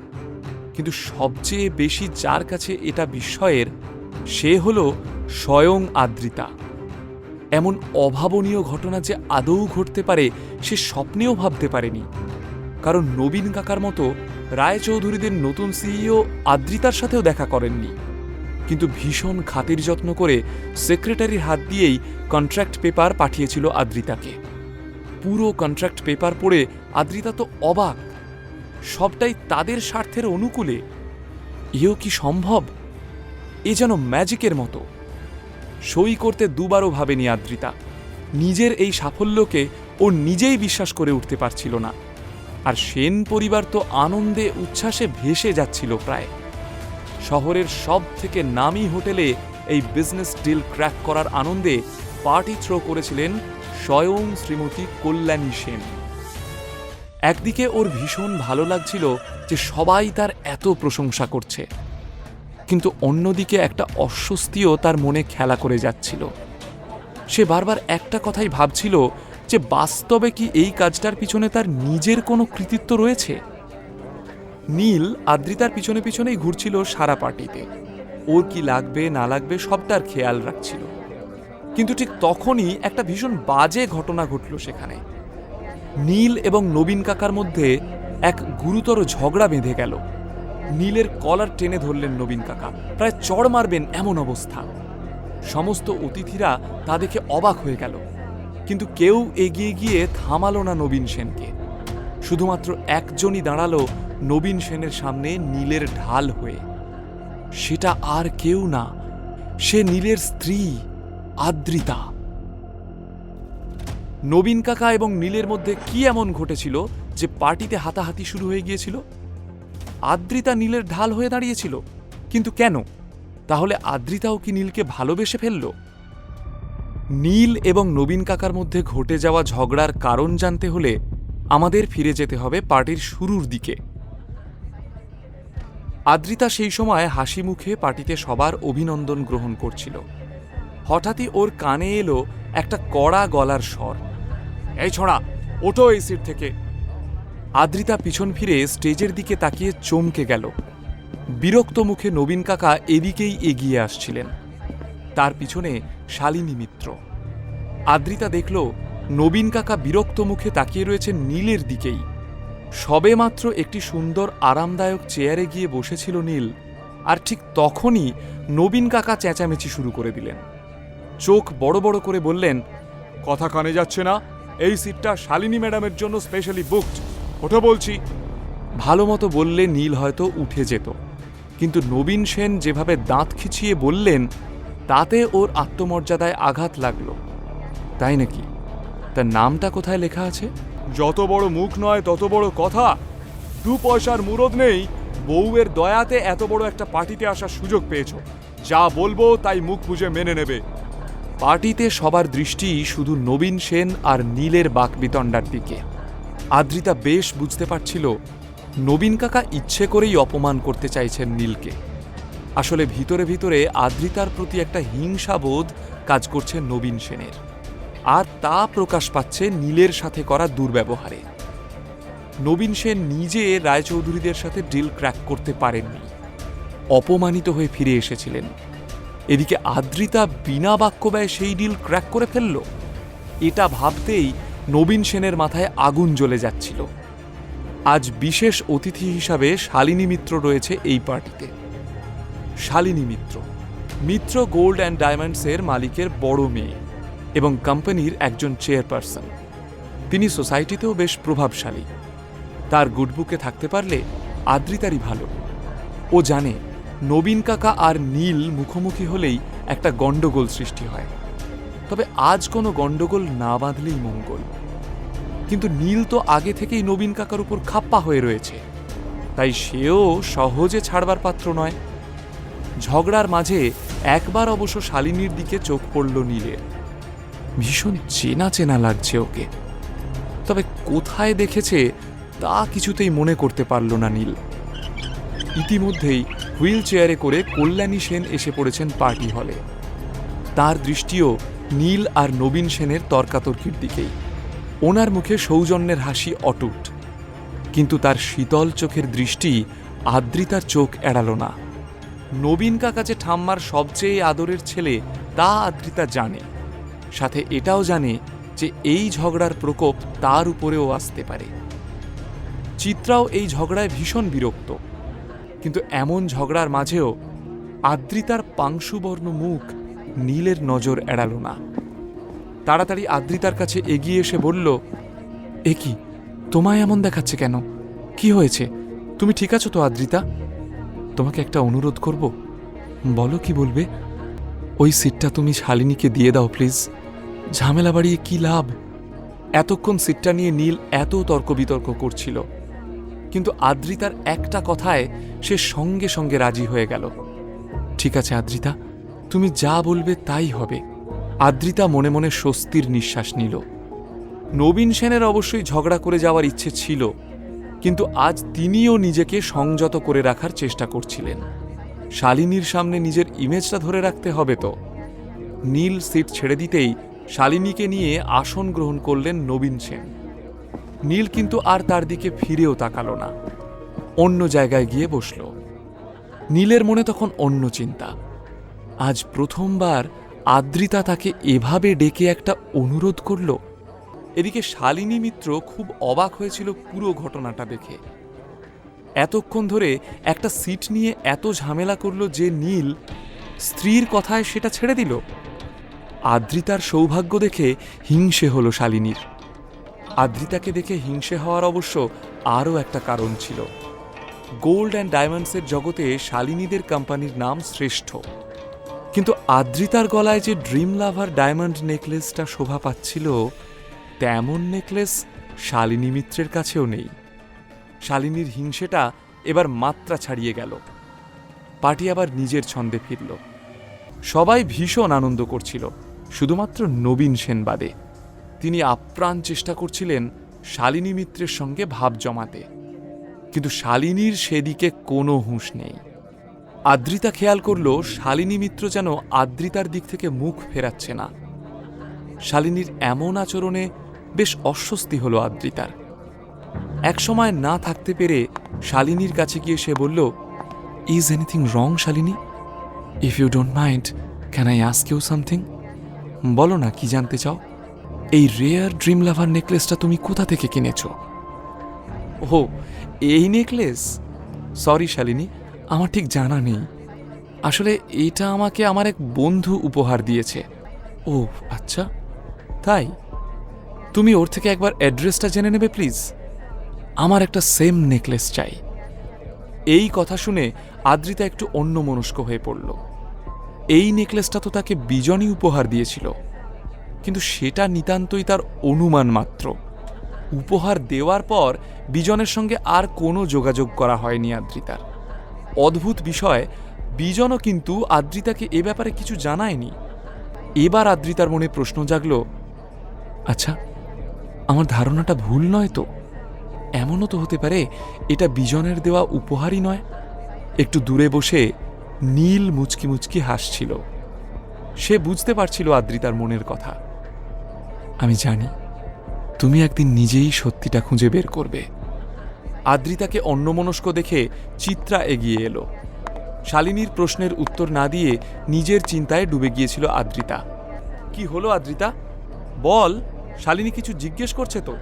A: কিন্তু সবচেয়ে বেশি যার কাছে এটা বিস্ময়ের, সে হল স্বয়ং আদ্রিতা। এমন অভাবনীয় ঘটনা যে আদৌ ঘটতে পারে সে স্বপ্নেও ভাবতে পারেনি। কারণ নবীন কাকার মতো রায়চৌধুরীদের নতুন সিইও আদ্রিতার সাথেও দেখা করেননি, কিন্তু ভীষণ খাতির যত্ন করে সেক্রেটারির হাত দিয়েই কন্ট্রাক্ট পেপার পাঠিয়েছিল আদ্রিতাকে। পুরো কন্ট্রাক্ট পেপার পড়ে আদ্রিতা তো অবাক। সবটাই তাদের স্বার্থের অনুকূলে। এও কি সম্ভব? এ যেন ম্যাজিকের মতো। সই করতে দুবারও ভাবেনি আদ্রিতা। নিজের এই সাফল্যকে ও নিজেই বিশ্বাস করে উঠতে পারছিল না। আর সেন পরিবার তো আনন্দে উচ্ছ্বাসে ভেসে যাচ্ছিল প্রায়। শহরের সব থেকে নামী হোটেলে এই বিজনেস ডিল ক্র্যাক করার আনন্দে পার্টি থ্রো করেছিলেন স্বয়ং শ্রীমতী কল্যাণী সেন। একদিকে ওর ভীষণ ভালো লাগছিল যে সবাই তার এত প্রশংসা করছে, কিন্তু অন্যদিকে একটা অস্বস্তিও তার মনে খেলা করে যাচ্ছিল। সে বারবার একটা কথাই ভাবছিল যে বাস্তবে কি এই কাজটার পিছনে তার নিজের কোনো কৃতিত্ব রয়েছে। নীল আদ্রিতার পিছনে পিছনেই ঘুরছিল সারা পার্টিতে। ওর কি লাগবে না লাগবে সবটার খেয়াল রাখছিল। কিন্তু ঠিক তখনই একটা ভীষণ বাজে ঘটনা ঘটল সেখানে। নীল এবং নবীন কাকার মধ্যে এক গুরুতর ঝগড়া বেঁধে গেল। নীলের কলার টেনে ধরলেন নবীন কাকা, প্রায় চড় মারবেন এমন অবস্থা। সমস্ত অতিথিরা তা দেখে অবাক হয়ে গেল, কিন্তু কেউ এগিয়ে গিয়ে থামালো না নবীন সেনকে। শুধুমাত্র একজনই দাঁড়ালো নবীন সেনের সামনে নীলের ঢাল হয়ে। সেটা আর কেউ না, সে নীলের স্ত্রী আদ্রিতা। নবীন কাকা এবং নীলের মধ্যে কি এমন ঘটেছিল যে পার্টিতে হাতাহাতি শুরু হয়ে গিয়েছিল? আদ্রিতা নীলের ঢাল হয়ে দাঁড়িয়েছিল, কিন্তু কেন? তাহলে আদ্রিতাও কি নীলকে ভালোবেসে ফেলল? নীল এবং নবীন কাকার মধ্যে ঘটে যাওয়া ঝগড়ার কারণ জানতে হলে আমাদের ফিরে যেতে হবে পার্টির শুরুর দিকে। আদ্রিতা সেই সময় হাসি মুখে পার্টিতে সবার অভিনন্দন গ্রহণ করছিল। হঠাৎই ওর কানে এলো একটা কড়া গলার স্বর, এই ছোড়া, ওঠো এই সিট থেকে। আদ্রিতা পিছন ফিরে স্টেজের দিকে তাকিয়ে চমকে গেল। বিরক্ত মুখে নবীন কাকা এদিকেই এগিয়ে আসছিলেন, তার পিছনে শালিনী মিত্র। আদ্রিতা দেখল নবীন কাকা বিরক্ত মুখে তাকিয়ে রয়েছে নীলের দিকেই। সবেমাত্র একটি সুন্দর আরামদায়ক চেয়ারে গিয়ে বসেছিল নীল, আর ঠিক তখনই নবীন কাকা চেঁচামেচি শুরু করে দিলেন। চোখ বড় বড় করে বললেন,
B: কথা কানে যাচ্ছে না? এই সিটটা শালিনী ম্যাডামের জন্য স্পেশালি বুকড। ওটা বলছি।
A: ভালো মতো বললে নীল হয়তো উঠে যেত, কিন্তু নবীন সেন যেভাবে দাঁত খিচিয়ে বললেন তাতে ওর আত্মমর্যাদায় আঘাত লাগলো। তাই নাকি? তার নামটা কোথায় লেখা আছে?
B: যত বড় মুখ নয় তত বড় কথা। 2 পয়সার মুরদ নেই, বউয়ের দয়াতে এত বড় একটা পার্টিতে আসার সুযোগ পেয়েছ। যা বলবো তাই মুখ বুঝে মেনে নেবে।
A: পার্টিতে সবার দৃষ্টি শুধু নবীন সেন আর নীলের বাকবিতণ্ডার দিকে। আদ্রিতা বেশ বুঝতে পারছিল নবীন কাকা ইচ্ছে করেই অপমান করতে চাইছেন নীলকে। আসলে ভিতরে ভিতরে আদ্রিতার প্রতি একটা হিংসাবোধ কাজ করছে নবীন সেনের, আর তা প্রকাশ পাচ্ছে নীলের সাথে করা দুর্ব্যবহারে। নবীন সেন নিজে রায়চৌধুরীদের সাথে ডিল ক্র্যাক করতে পারেননি, অপমানিত হয়ে ফিরে এসেছিলেন। এদিকে আদ্রিতা বিনা বাক্য ব্যয়ে সেই ডিল ক্র্যাক করে ফেলল। এটা ভাবতেই নবীন সেনের মাথায় আগুন জ্বলে যাচ্ছিল। আজ বিশেষ অতিথি হিসাবে শালিনী মিত্র রয়েছে এই পার্টিতে। শালিনী মিত্র মিত্র গোল্ড অ্যান্ড ডায়মন্ডসের মালিকের বড় মেয়ে এবং কোম্পানির একজন চেয়ারপারসন। তিনি সোসাইটিতেও বেশ প্রভাবশালী। তার গুডবুকে থাকতে পারলে আদ্রিতারই ভালো। ও জানে নবীন কাকা আর নীল মুখোমুখি হলেই একটা গণ্ডগোল সৃষ্টি হয়, তবে আজ কোনো গণ্ডগোল না বাঁধলেই মঙ্গল। কিন্তু নীল তো আগে থেকেই নবীন কাকার উপর খাপ্পা হয়ে রয়েছে, তাই সেও সহজে ছাড়বার পাত্র নয়। ঝগড়ার মাঝে একবার অবশ্য শালিনীর দিকে চোখ পড়ল নীলের। ভীষণ চেনা চেনা লাগছে ওকে, তবে কোথায় দেখেছে তা কিছুতেই মনে করতে পারল না নীল। ইতিমধ্যেই হুইল চেয়ারে করে কল্যাণী সেন এসে পড়েছেন পার্টি হলে। তার দৃষ্টিও নীল আর নবীন সেনের তর্কাতর্কির দিকেই। ওনার মুখে সৌজন্যের হাসি অটুট, কিন্তু তার শীতল চোখের দৃষ্টি আদ্রিতার চোখ এড়াল না। নবীন কাকা যে ঠাম্মার সবচেয়ে আদরের ছেলে তা আদ্রিতা জানে, সাথে এটাও জানে যে এই ঝগড়ার প্রকোপ তার উপরেও আসতে পারে। চিত্রাও এই ঝগড়ায় ভীষণ বিরক্ত, কিন্তু এমন ঝগড়ার মাঝেও আদ্রিতার পাংশুবর্ণ মুখ নীলের নজর এড়াল না। তাড়াতাড়ি আদ্রিতার কাছে এগিয়ে এসে বলল, এ কি, তোমায় এমন দেখাচ্ছে কেন? কি হয়েছে? তুমি ঠিক আছো তো আদ্রিতা? তোমাকে একটা অনুরোধ করব। বলো, কি বলবে? ওই সিটটা তুমি শালিনীকে দিয়ে দাও প্লিজ। ঝামেলা বাড়িয়ে কি লাভ? এতক্ষণ সিটটা নিয়ে নীল এত তর্ক বিতর্ক করছিল, কিন্তু আদ্রিতার একটা কথায় সে সঙ্গে সঙ্গে রাজি হয়ে গেল। ঠিক আছে আদ্রিতা, তুমি যা বলবে তাই হবে। আদ্রিতা মনে মনে স্বস্তির নিঃশ্বাস নিল। নবীন সেনের অবশ্যই ঝগড়া করে যাওয়ার ইচ্ছে ছিল, কিন্তু আজ তিনিও নিজেকে সংযত করে রাখার চেষ্টা করছিলেন। শালিনীর সামনে নিজের ইমেজটা ধরে রাখতে হবে তো। নীল সিট ছেড়ে দিতেই শালিনীকে নিয়ে আসন গ্রহণ করলেন নবীন সেন। নীল কিন্তু আর তার দিকে ফিরেও তাকালো না, অন্য জায়গায় গিয়ে বসল। নীলের মনে তখন অন্য চিন্তা। আজ প্রথমবার আদ্রিতা তাকে এভাবে ডেকে একটা অনুরোধ করল। এদিকে শালিনী মিত্র খুব অবাক হয়েছিল পুরো ঘটনাটা দেখে। এতক্ষণ ধরে একটা সিট নিয়ে এত ঝামেলা করল যে নীল স্ত্রীর কথায় সেটা ছেড়ে দিল। আদ্রিতার সৌভাগ্য দেখে হিংসে হলো শালিনীর। আদ্রিতাকে দেখে হিংসে হওয়ার অবশ্য আরও একটা কারণ ছিল। গোল্ড অ্যান্ড ডায়মন্ডসের জগতে শালিনীদের কোম্পানির নাম শ্রেষ্ঠ, কিন্তু আদ্রিতার গলায় যে ড্রিম লাভার ডায়মন্ড নেকলেসটা শোভা পাচ্ছিল, তেমন নেকলেস শালিনী মিত্রের কাছেও নেই। শালিনীর হিংসেটা এবার মাত্রা ছাড়িয়ে গেল। পার্টি আবার নিজের ছন্দে ফিরল। সবাই ভীষণ আনন্দ করছিল, শুধুমাত্র নবীন সেন বাদে। তিনি আপ্রাণ চেষ্টা করছিলেন শালিনী মিত্রের সঙ্গে ভাব জমাতে, কিন্তু শালিনীর সেদিকে কোনো হুঁশ নেই। আদ্রিতা খেয়াল করল শালিনী মিত্র যেন আদ্রিতার দিক থেকে মুখ ফেরাচ্ছে না। শালিনীর এমন আচরণে বেশ অস্বস্তি হলো আদ্রিতার। একসময় না থাকতে পেরে শালিনীর কাছে গিয়ে সে বলল, is anything wrong Shalini? If you don't mind, can I ask you something? বলো না, কি জানতে চাও? এই রেয়ার ড্রিম লাভার নেকলেসটা তুমি কোথা থেকে কিনেছ? ও, এই নেকলেস? সরি শালিনী, আমার ঠিক জানা নেই। আসলে এটা আমাকে আমার এক বন্ধু উপহার দিয়েছে। ও আচ্ছা, তাই? তুমি ওর থেকে একবার অ্যাড্রেসটা জেনে নেবে প্লিজ। আমার একটা সেম নেকলেস চাই। এই কথা শুনে আদ্রিতা একটু অন্যমনস্ক হয়ে পড়ল। এই নেকলেসটা তো তাকে বিজনই উপহার দিয়েছিল, কিন্তু সেটা নিতান্তই তার অনুমান মাত্র। উপহার দেওয়ার পর বিজনের সঙ্গে আর কোনো যোগাযোগ করা হয়নি আদ্রিতার। অদ্ভুত বিষয়, বিজনও কিন্তু আদ্রিতাকে এ ব্যাপারে কিছু জানায়নি। এবার আদ্রিতার মনে প্রশ্ন জাগল, আচ্ছা, আমার ধারণাটা ভুল নয় তো? এমনও তো হতে পারে এটা বিজনের দেওয়া উপহারই নয়। একটু দূরে বসে নীল মুচকি মুচকি হাসছিল। সে বুঝতে পারছিল আদ্রিতার মনের কথা। আমি জানি তুমি একদিন নিজেই সত্যিটা খুঁজে বের করবে। আদ্রিতাকে অন্যমনস্ক দেখে চিত্রা এগিয়ে এলো। শালিনীর প্রশ্নের উত্তর না দিয়ে নিজের চিন্তায় ডুবে গিয়েছিল আদ্রিতা। কি হলো আদ্রিতা, বল। শালিনী কিছু জিজ্ঞেস করছে তো?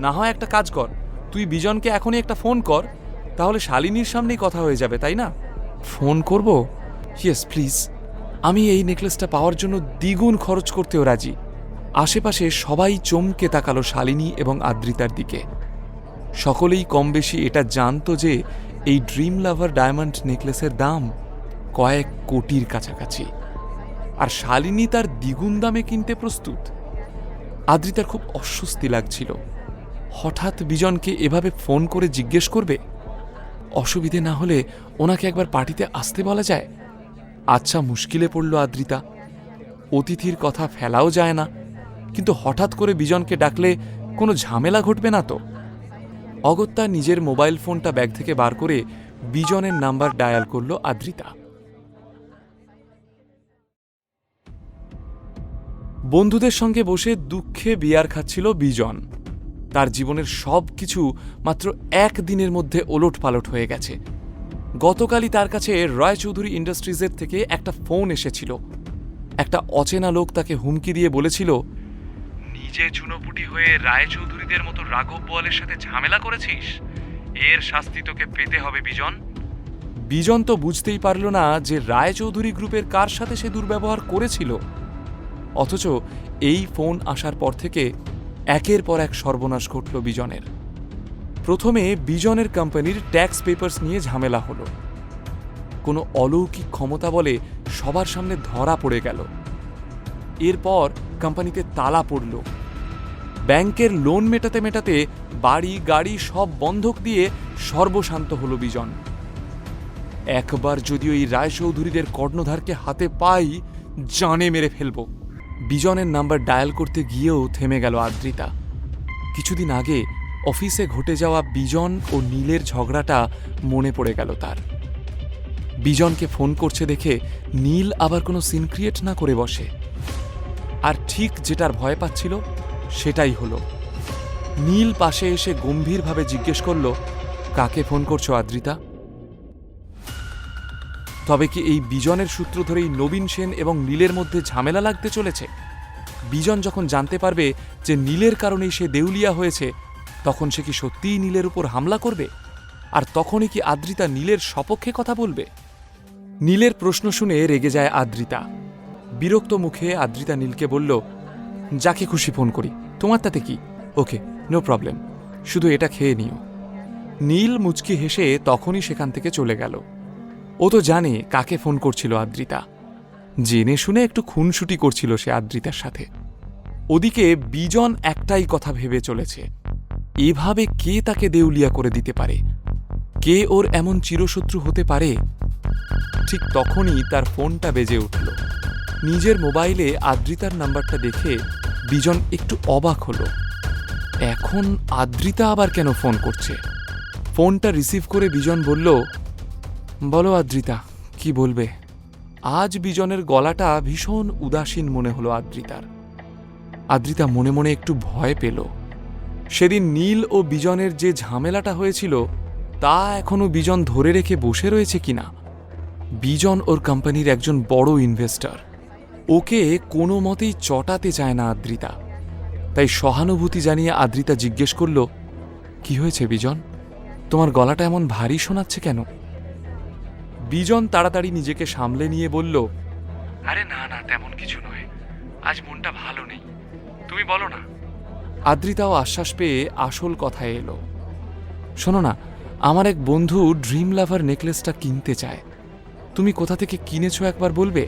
A: না হয় একটা কাজ কর, তুই বিজনকে এখনই একটা ফোন কর, তাহলে শালিনীর সামনেই কথা হয়ে যাবে, তাই না? ফোন করব? Yes please. আমি এই নেকলেসটা পাওয়ার জন্য দ্বিগুণ খরচ করতেও রাজি। আশেপাশে সবাই চমকে তাকালো শালিনী এবং আদ্রিতার দিকে। সকলেই কম বেশি এটা জানত যে এই ড্রিম লাভার ডায়মন্ড নেকলেসের দাম কয়েক কোটির কাছাকাছি, আর শালিনী তার দ্বিগুণ দামে কিনতে প্রস্তুত। আদ্রিতার খুব অস্বস্তি লাগছিল। হঠাৎ বিজনকে এভাবে ফোন করে জিজ্ঞেস করবে? অসুবিধে না হলে ওনাকে একবার পার্টিতে আসতে বলা যায়। আচ্ছা, মুশকিলে পড়ল আদ্রিতা। অতিথির কথা ফেলাও যায় না, কিন্তু হঠাৎ করে বিজনকে ডাকলে কোনো ঝামেলা ঘটবে না তো? অগত্যা নিজের মোবাইল ফোনটা ব্যাগ থেকে বার করে বিজনের নাম্বার ডায়াল করল আদ্রিতা। বন্ধুদের সঙ্গে বসে দুঃখে বিয়ার খাচ্ছিল বিজন। তার জীবনের সব কিছু মাত্র একদিনের মধ্যে ওলটপালট হয়ে গেছে। গতকালই তার কাছে রায়চৌধুরী ইন্ডাস্ট্রিজের থেকে একটা ফোন এসেছিল। একটা অচেনা লোক তাকে হুমকি দিয়ে বলেছিল, নিজে চুনোপুটি হয়ে রায়চৌধুরীদের মতো রাঘব বোয়ালের সাথে ঝামেলা করেছিস, এর শাস্তি তোকে পেতে হবে বিজন। বিজন তো বুঝতেই পারল না যে রায়চৌধুরী গ্রুপের কার সাথে সে দুর্ব্যবহার করেছিল। অথচ এই ফোন আসার পর থেকে একের পর এক সর্বনাশ ঘটল বিজনের। প্রথমে বিজনের কোম্পানির ট্যাক্স পেপারস নিয়ে ঝামেলা হলো। কোনো অলৌকিক ক্ষমতা বলে সবার সামনে ধরা পড়ে গেল। এরপর কোম্পানিতে তালা পড়ল। ব্যাংকের লোন মেটাতে মেটাতে বাড়ি গাড়ি সব বন্ধক দিয়ে সর্বশান্ত হল বিজন। একবার যদি ওই রায়চৌধুরীদের কর্ণধারকে হাতে পাই, জানে মেরে ফেলব। বিজনের নাম্বার ডায়াল করতে গিয়েও থেমে গেল আদ্রিতা। কিছুদিন আগে অফিসে ঘটে যাওয়া বিজন ও নীলের ঝগড়াটা মনে পড়ে গেল তার। বিজনকে ফোন করছে দেখে নীল আবার কোনো সিন ক্রিয়েট না করে বসে। আর ঠিক যেটার ভয় পাচ্ছিল সেটাই হলো। নীল পাশে এসে গম্ভীরভাবে জিজ্ঞেস করল, কাকে ফোন করছো আদ্রিতা? তবে কি এই বিজনের সূত্র ধরেই নবীন সেন এবং নীলের মধ্যে ঝামেলা লাগতে চলেছে? বিজন যখন জানতে পারবে যে নীলের কারণেই সে দেউলিয়া হয়েছে, তখন সে কি সত্যিই নীলের উপর হামলা করবে? আর তখনই কি আদ্রিতা নীলের সপক্ষে কথা বলবে? নীলের প্রশ্ন শুনে রেগে যায় আদ্রিতা। বিরক্ত মুখে আদ্রিতা নীলকে বলল, যাকে খুশি ফোন করি, তোমার তাতে কি? ওকে, নো প্রবলেম, শুধু এটা খেয়ে নিও। নীল মুচকি হেসে তখনই সেখান থেকে চলে গেল। ও তো জানে কাকে ফোন করছিল আদ্রিতা। জেনে শুনে একটু খুনসুটি করছিল সে আদ্রিতার সাথে। ওদিকে বিজন একটাই কথা ভেবে চলেছে, এভাবে কে তাকে দেউলিয়া করে দিতে পারে? কে ওর এমন চিরশত্রু হতে পারে? ঠিক তখনই তার ফোনটা বেজে উঠল। নিজের মোবাইলে আদ্রিতার নাম্বারটা দেখে বিজন একটু অবাক হলো। এখন আদ্রিতা আবার কেন ফোন করছে? ফোনটা রিসিভ করে বিজন বলল, বলো আদ্রিতা, কি বলবে? আজ বিজনের গলাটা ভীষণ উদাসীন মনে হলো আদ্রিতার। আদ্রিতা মনে মনে একটু ভয় পেল। সেদিন নীল ও বিজনের যে ঝামেলাটা হয়েছিল তা এখনো বিজন ধরে রেখে বসে রয়েছে কিনা। বিজন ওর কোম্পানির একজন বড় ইনভেস্টর। ওকে কোনো মতেই চটাতে চায় না আদ্রিতা। তাই সহানুভূতি জানিয়ে আদ্রিতা জিজ্ঞেস করল, কি হয়েছে বিজন? তোমার গলাটা এমন ভারী শোনাচ্ছে কেন? বিজন তাড়াতাড়ি নিজেকে সামলে নিয়ে বলল, আরে না না, তেমন কিছু নয়, আজ মনটা ভালো নেই, তুমি বলো না। আদ্রিতাও আশ্বাস পেয়ে আসল কথায় এলো, শোনো না, আমার এক বন্ধু ড্রিম লাভার নেকলেসটা কিনতে চায়, তুমি কোথা থেকে কিনেছো একবার বলবে?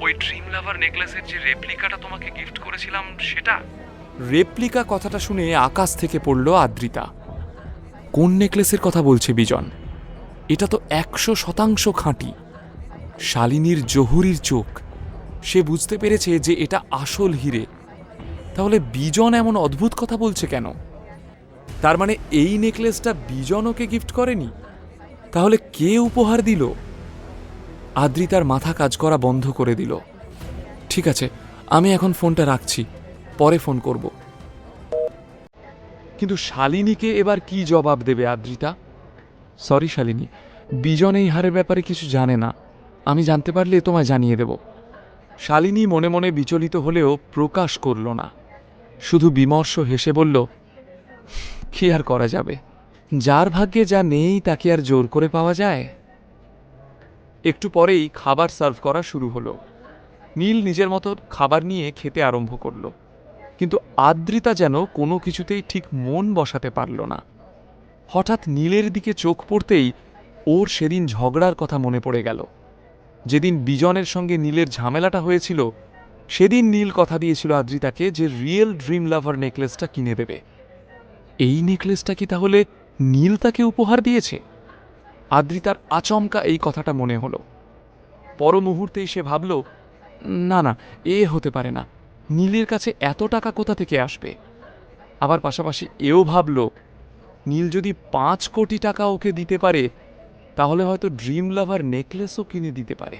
A: ওই ড্রিম লাভার নেকলেসের যে রেপ্লিকাটা তোমাকে গিফট করেছিলাম সেটা। রেপ্লিকা কথাটা শুনে আকাশ থেকে পড়ল আদ্রিতা। কোন নেকলেসের কথা বলছে বিজন? এটা তো 100% খাঁটি, শালিনীর জহুরির চোখ। সে বুঝতে পেরেছে যে এটা আসল হিরে। তাহলে বিজন এমন অদ্ভুত কথা বলছে কেন? তার মানে এই নেকলেসটা বিজন ওকে গিফট করেনি? তাহলে কে উপহার দিল? আদ্রিতার মাথা কাজ করা বন্ধ করে দিল। ঠিক আছে, আমি এখন ফোনটা রাখছি, পরে ফোন করব। কিন্তু শালিনীকে এবার কি জবাব দেবে আদ্রিতা? সরি শালিনী, বিজন এই হারের ব্যাপারে কিছু জানে না, আমি জানতে পারলে তোমায় জানিয়ে দেব। শালিনী মনে মনে বিচলিত হলেও প্রকাশ করল না, শুধু বিমর্ষ হেসে বলল, কি আর করা যাবে, যার ভাগ্যে যা নেই তাকে আর জোর করে পাওয়া যায়। একটু পরেই খাবার সার্ভ করা শুরু হলো। নীল নিজের মতো খাবার নিয়ে খেতে আরম্ভ করল, কিন্তু আদ্রিতা যেন কোনো কিছুতেই ঠিক মন বসাতে পারল না। হঠাৎ নীলের দিকে চোখ পড়তেই ওর সেদিন ঝগড়ার কথা মনে পড়ে গেল। যেদিন বিজনের সঙ্গে নীলের ঝামেলাটা হয়েছিল, সেদিন নীল কথা দিয়েছিল আদ্রিতাকে যে রিয়েল ড্রিম লাভার নেকলেসটা কিনে দেবে। এই নেকলেসটা কি তাহলে নীল তাকে উপহার দিয়েছে? আদ্রিতার আচমকা এই কথাটা মনে হলো। পর মুহূর্তেই সে ভাবল, না না, এ হতে পারে না, নীলের কাছে এত টাকা কোথা থেকে আসবে? আবার পাশাপাশি এও ভাবল, নীল যদি 5 কোটি টাকা ওকে দিতে পারে, তাহলে হয়তো ড্রিম লাভার নেকলেসও কিনে দিতে পারে।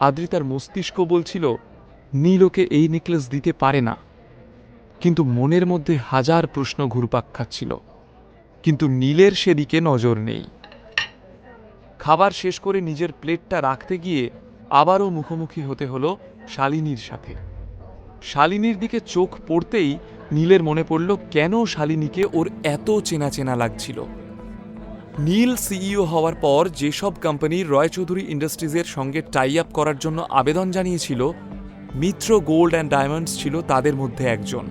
A: আদ্রিতার মস্তিষ্ক বলছিল নীল ওকে এই নেকলেস দিতে পারে না, কিন্তু মনের মধ্যে হাজার প্রশ্ন ঘুরপাক খাচ্ছিল। কিন্তু নীলের সেদিকে নজর নেই। খাবার শেষ করে নিজের প্লেটটা রাখতে গিয়ে আবারও মুখোমুখি হতে হলো শালিনীর সাথে। শালিনীর দিকে চোখ পড়তেই নীলের মনে পড়ল কেন শালিনীকে ওর এত চেনা চেনা লাগছিল। নীল সিইও হওয়ার পর যেসব কোম্পানির রয়চৌধুরী ইন্ডাস্ট্রিজের সঙ্গে টাই আপ করার জন্য আবেদন জানিয়েছিল, মিত্র গোল্ড অ্যান্ড ডায়মন্ডস ছিল তাদের মধ্যে একজন।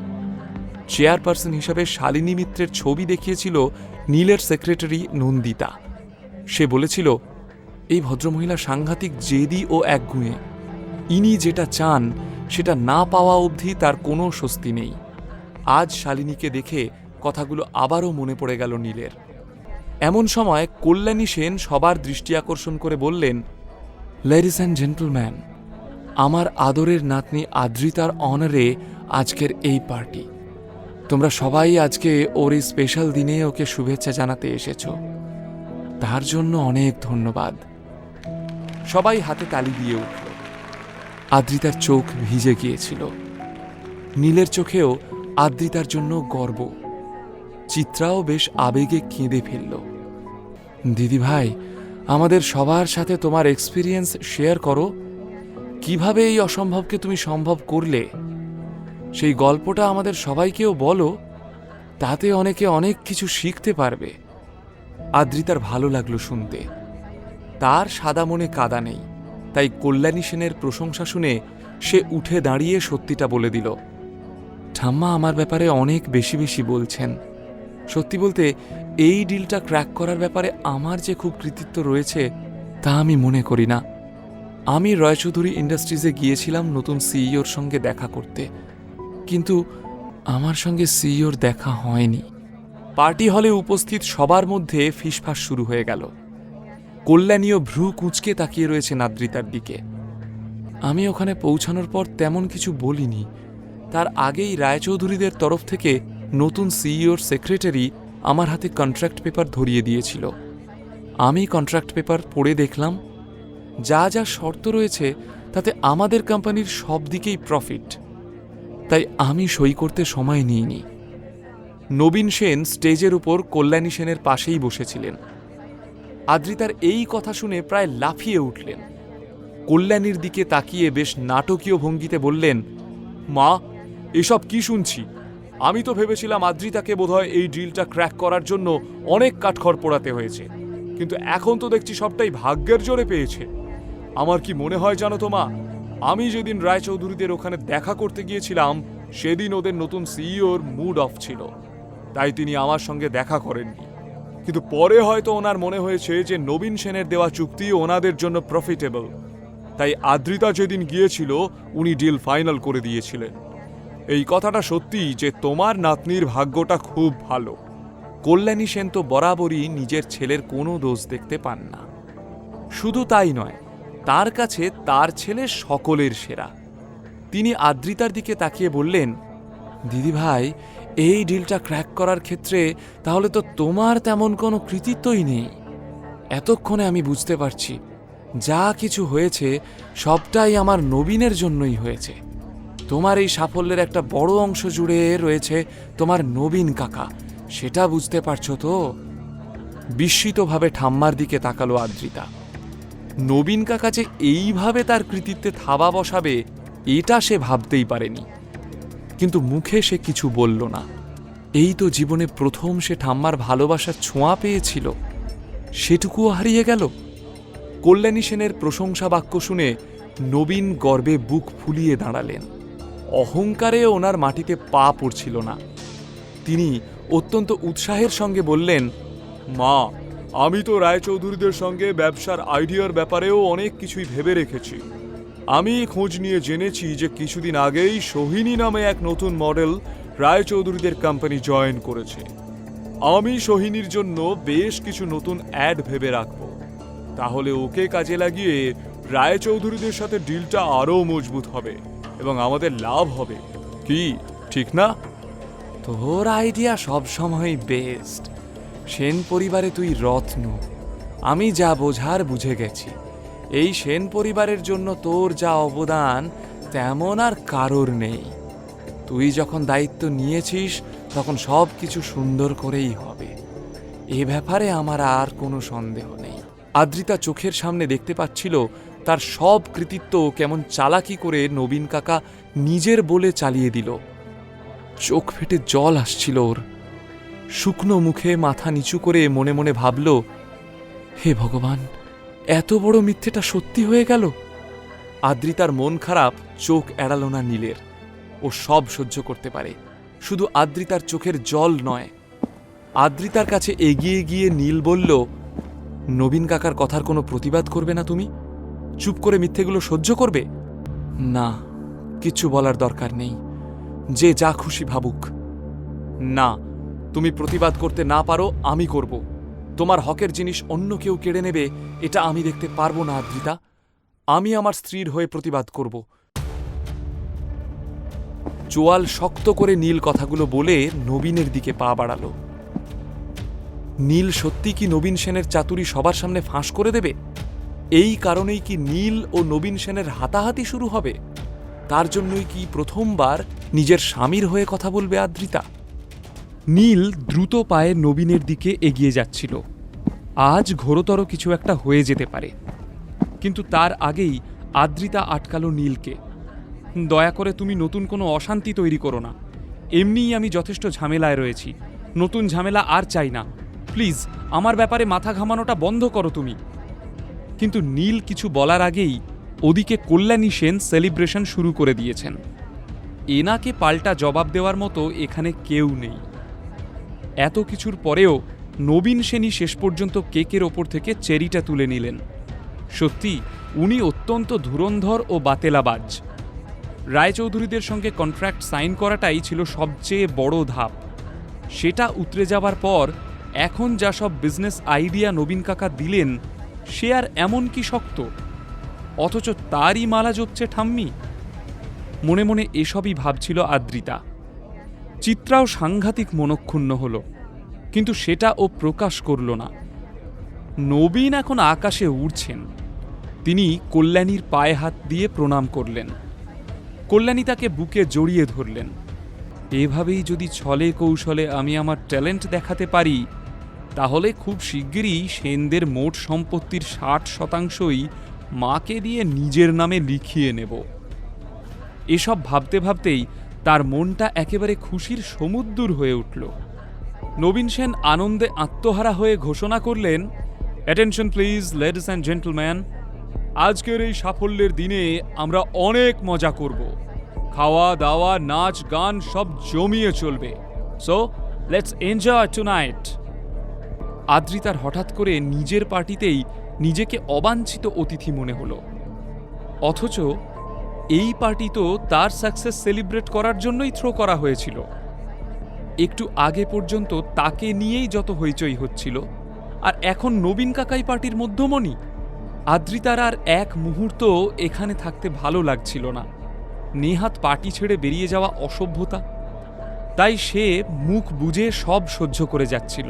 A: চেয়ারপারসন হিসাবে শালিনী মিত্রের ছবি দেখিয়েছিল নীলের সেক্রেটারি নন্দিতা। সে বলেছিল, এই ভদ্রমহিলা সাংঘাতিক জেদি ও একগুঁয়ে, ইনি যেটা চান সেটা না পাওয়া অবধি তার কোনো স্বস্তি নেই। আজ শালিনীকে দেখে কথাগুলো আবারও মনে পড়ে গেল নীলের। এমন সময় কল্যাণী সেন সবার দৃষ্টি আকর্ষণ করে বললেন, লেডিস অ্যান্ড জেন্টলম্যান, আমার আদরের নাতনি আদ্রিতার অনারে আজকের এই পার্টি। তোমরা সবাই আজকে ওর এই স্পেশাল দিনে ওকে শুভেচ্ছা জানাতে এসেছ, তার জন্য অনেক ধন্যবাদ। সবাই হাতে তালি দিয়ে উঠল। আদ্রিতার চোখ ভিজে গিয়েছিল। নীলের চোখেও আদ্রিতার জন্য গর্ব। চিত্রাও বেশ আবেগে কেঁদে ফেলল। দিদি ভাই, আমাদের সবার সাথে তোমার এক্সপিরিয়েন্স শেয়ার করো। কিভাবে এই অসম্ভবকে তুমি সম্ভব করলে, সেই গল্পটা আমাদের সবাইকেও বলো, তাতে অনেকে অনেক কিছু শিখতে পারবে। আদ্রিতার ভালো লাগলো শুনতে। তার সাদা মনে কাদা নেই, তাই কল্যাণী সেনের প্রশংসা শুনে সে উঠে দাঁড়িয়ে সত্যিটা বলে দিল, ঠাম্মা আমার ব্যাপারে অনেক বেশি বেশি বলছেন। সত্যি বলতে এই ডিলটা ক্র্যাক করার ব্যাপারে আমার যে খুব কৃতিত্ব রয়েছে তা আমি মনে করি না। আমি রয়চৌধুরী ইন্ডাস্ট্রিজে গিয়েছিলাম নতুন সিইওর সঙ্গে দেখা করতে, কিন্তু আমার সঙ্গে সিইওর দেখা হয়নি। পার্টি হলে উপস্থিত সবার মধ্যে ফিসফাস শুরু হয়ে গেল। কল্যাণীও ভ্রু কুঁচকে তাকিয়ে রয়েছে আদ্রিতার দিকে। আমি ওখানে পৌঁছানোর পর তেমন কিছু বলিনি। তার আগেই রায়চৌধুরীদের তরফ থেকে নতুন সিইওর সেক্রেটারি আমার হাতে কন্ট্রাক্ট পেপার ধরিয়ে দিয়েছিল। আমি কন্ট্রাক্ট পেপার পড়ে দেখলাম, যা যা শর্ত রয়েছে তাতে আমাদের কোম্পানির সব দিকেই প্রফিট, তাই আমি সই করতে সময় নিইনি। নবীন সেন স্টেজের উপর কল্যাণী সেনের পাশেই বসেছিলেন। আদ্রিতার এই কথা শুনে প্রায় লাফিয়ে উঠলেন। কল্যাণীর দিকে তাকিয়ে বেশ নাটকীয় ভঙ্গিতে বললেন, মা, এসব কি শুনছি? আমি তো ভেবেছিলাম আদ্রিতাকে বোধহয় এই ডিলটা ক্র্যাক করার জন্য অনেক কাঠখড় পোড়াতে হয়েছে,
B: কিন্তু এখন তো দেখছি সবটাই ভাগ্যের জোরে পেয়েছে। আমার কি মনে হয় জানো তো মা, আমি যেদিন রায়চৌধুরীদের ওখানে দেখা করতে গিয়েছিলাম সেদিন ওদের নতুন সিইওর মুড অফ ছিল, তাই তিনি আমার সঙ্গে দেখা করেননি। কিন্তু পরে হয়তো ওনার মনে হয়েছে যে নবীন সেনের দেওয়া চুক্তি ওনাদের জন্য প্রফিটেবল, তাই আদ্রিতা যেদিন গিয়েছিল উনি ডিল ফাইনাল করে দিয়েছিলেন। এই কথাটা সত্যি যে তোমার নাতনির ভাগ্যটা খুব ভালো।
A: কল্যাণী সেন তো বরাবরই নিজের ছেলের কোনো দোষ দেখতে পান না। শুধু তাই নয়, তার কাছে তার ছেলে সকলের সেরা। তিনি আদ্রিতার দিকে তাকিয়ে বললেন, দিদি ভাই, এই ডিলটা ক্র্যাক করার ক্ষেত্রে তাহলে তো তোমার তেমন কোনো কৃতিত্বই নেই। এতক্ষণে আমি বুঝতে পারছি যা কিছু হয়েছে সবটাই আমার নবীনের জন্যই হয়েছে। তোমার এই সাফল্যের একটা বড় অংশ জুড়ে রয়েছে তোমার নবীন কাকা, সেটা বুঝতে পারছো তো? বিস্মিতভাবে ঠাম্মার দিকে তাকালো আদ্রিতা। নবীন কাকা যে এইভাবে তার কৃতিত্বে থাবা বসাবে এটা সে ভাবতেই পারেনি, কিন্তু মুখে সে কিছু বলল না। এই তো জীবনে প্রথম সে ঠাম্মার ভালোবাসার ছোঁয়া পেয়েছিল, সেটুকুও হারিয়ে গেল। কল্যাণী সেনের প্রশংসা বাক্য শুনে নবীন গর্বে বুক ফুলিয়ে দাঁড়ালেন। অহংকারে ওনার মাটিতে পা পড়ছিল না। তিনি অত্যন্ত উৎসাহের সঙ্গে বললেন,
B: মা, আমি তো রায়চৌধুরীদের সঙ্গে ব্যবসার আইডিয়ার ব্যাপারেও অনেক কিছুই ভেবে রেখেছি। আমি খোঁজ নিয়ে জেনেছি যে কিছুদিন আগেই সোহিনী নামে এক নতুন মডেল রায়চৌধুরীদের কোম্পানি জয়েন করেছে। আমি সোহিনীর জন্য বেশ কিছু নতুন অ্যাড ভেবে রাখব, তাহলে ওকে কাজে লাগিয়ে রায়চৌধুরীদের সাথে ডিলটা আরও মজবুত হবে এবং আমাদের লাভ হবে। কি ঠিক না?
A: তোর আইডিয়া সবসময় বেস্ট। সেন পরিবারে তুই রত্ন। আমি যা বোঝার বুঝে গেছি। এই সেন পরিবারের জন্য তোর যা অবদান তেমন আর কারোর নেই। তুই যখন দায়িত্ব নিয়েছিস তখন সব কিছু সুন্দর করেই হবে, এ ব্যাপারে আমার আর কোনো সন্দেহ নেই। আদ্রিতা চোখের সামনে দেখতে পাচ্ছিল তার সব কৃতিত্ব কেমন চালাকি করে নবীন কাকা নিজের বলে চালিয়ে দিল। চোখ ফেটে জল আসছিল ওর। শুকনো মুখে মাথা নিচু করে মনে মনে ভাবল, হে ভগবান, এত বড় মিথ্যেটা সত্যি হয়ে গেল। আদ্রিতার মন খারাপ চোখ এড়াল না নীলের। ও সব সহ্য করতে পারে, শুধু আদ্রিতার চোখের জল নয়। আদ্রিতার কাছে এগিয়ে গিয়ে নীল বলল, নবীন কাকার কথার কোনো প্রতিবাদ করবে না তুমি? চুপ করে মিথ্যেগুলো সহ্য করবে? না, কিচ্ছু বলার দরকার নেই, যে যা খুশি ভাবুক। না, তুমি প্রতিবাদ করতে না পারো, আমি করব। তোমার হকের জিনিস অন্য কেউ কেড়ে নেবে এটা আমি দেখতে পারবো না আদ্রিতা। আমি আমার স্ত্রীর হয়ে প্রতিবাদ করব। চোয়াল শক্ত করে নীল কথাগুলো বলে নবীনের দিকে পা বাড়ালো। নীল সত্যি কি নবীন সেনের চাতুরি সবার সামনে ফাঁস করে দেবে? এই কারণেই কি নীল ও নবীন সেনের হাতাহাতি শুরু হবে? তার জন্যই কি প্রথমবার নিজের স্বামীর হয়ে কথা বলবে আদ্রিতা? নীল দ্রুত পায়ে নবীনের দিকে এগিয়ে যাচ্ছিল। আজ ঘোরতর কিছু একটা হয়ে যেতে পারে, কিন্তু তার আগেই আদ্রিতা আটকালো নীলকে। দয়া করে তুমি নতুন কোনো অশান্তি তৈরি করো না। এমনিই আমি যথেষ্ট ঝামেলায় রয়েছি, নতুন ঝামেলা আর চাই না। প্লিজ আমার ব্যাপারে মাথা ঘামানোটা বন্ধ করো তুমি। কিন্তু নীল কিছু বলার আগেই ওদিকে কল্যাণী সেন সেলিব্রেশন শুরু করে দিয়েছেন। এনাকে পাল্টা জবাব দেওয়ার মতো এখানে কেউ নেই। এত কিছুর পরেও নবীন সেনই শেষ পর্যন্ত কেকের ওপর থেকে চেরিটা তুলে নিলেন। সত্যি উনি অত্যন্ত ধুরন্ধর ও বাতেলাবাজ। রায়চৌধুরীদের সঙ্গে কন্ট্রাক্ট সাইন করাটাই ছিল সবচেয়ে বড় ধাপ। সেটা উতরে যাবার পর এখন যা সব বিজনেস আইডিয়া নবীন কাকা দিলেন সে আর এমন কি শক্ত, অথচ তারই মালা জপছে ঠাম্মি। মনে মনে এসবই ভাবছিল আদ্রিতা। চিত্রাও সাংঘাতিক মনক্ষুণ্ণ হল, কিন্তু সেটা ও প্রকাশ করল না। নবীন এখন আকাশে উড়ছেন। তিনি কল্যাণীর পায়ে হাত দিয়ে প্রণাম করলেন। কল্যাণী তাকে বুকে জড়িয়ে ধরলেন। এভাবেই যদি ছলে কৌশলে আমি আমার ট্যালেন্ট দেখাতে পারি তাহলে খুব শিগগিরই সেনদের মোট সম্পত্তির 60% মাকে দিয়ে নিজের নামে লিখিয়ে নেব। এসব ভাবতে ভাবতেই তার মনটা একেবারে খুশির সমুদ্র হয়ে উঠল। নবীন সেন আনন্দে আত্মহারা হয়ে ঘোষণা করলেন, attention please ladies and gentleman, আজকের এই সাফল্যের দিনে আমরা অনেক মজা করব। খাওয়া দাওয়া নাচ গান সব জমিয়ে চলবে। So let's enjoy tonight. আদ্রিতার হঠাৎ করে নিজের পার্টিতেই নিজেকে অবাঞ্ছিত অতিথি মনে হলো, অথচ এই পার্টি তো তার সাকসেস সেলিব্রেট করার জন্যই থ্রো করা হয়েছিল। একটু আগে পর্যন্ত তাকে নিয়েই যত হইচই হচ্ছিল, আর এখন নবীন কাকাই পার্টির মধ্যমণি। আদ্রিতার আর এক মুহূর্ত এখানে থাকতে ভালো লাগছিল না। নেহাত পার্টি ছেড়ে বেরিয়ে যাওয়া অসভ্যতা, তাই সে মুখ বুজে সব সহ্য করে যাচ্ছিল।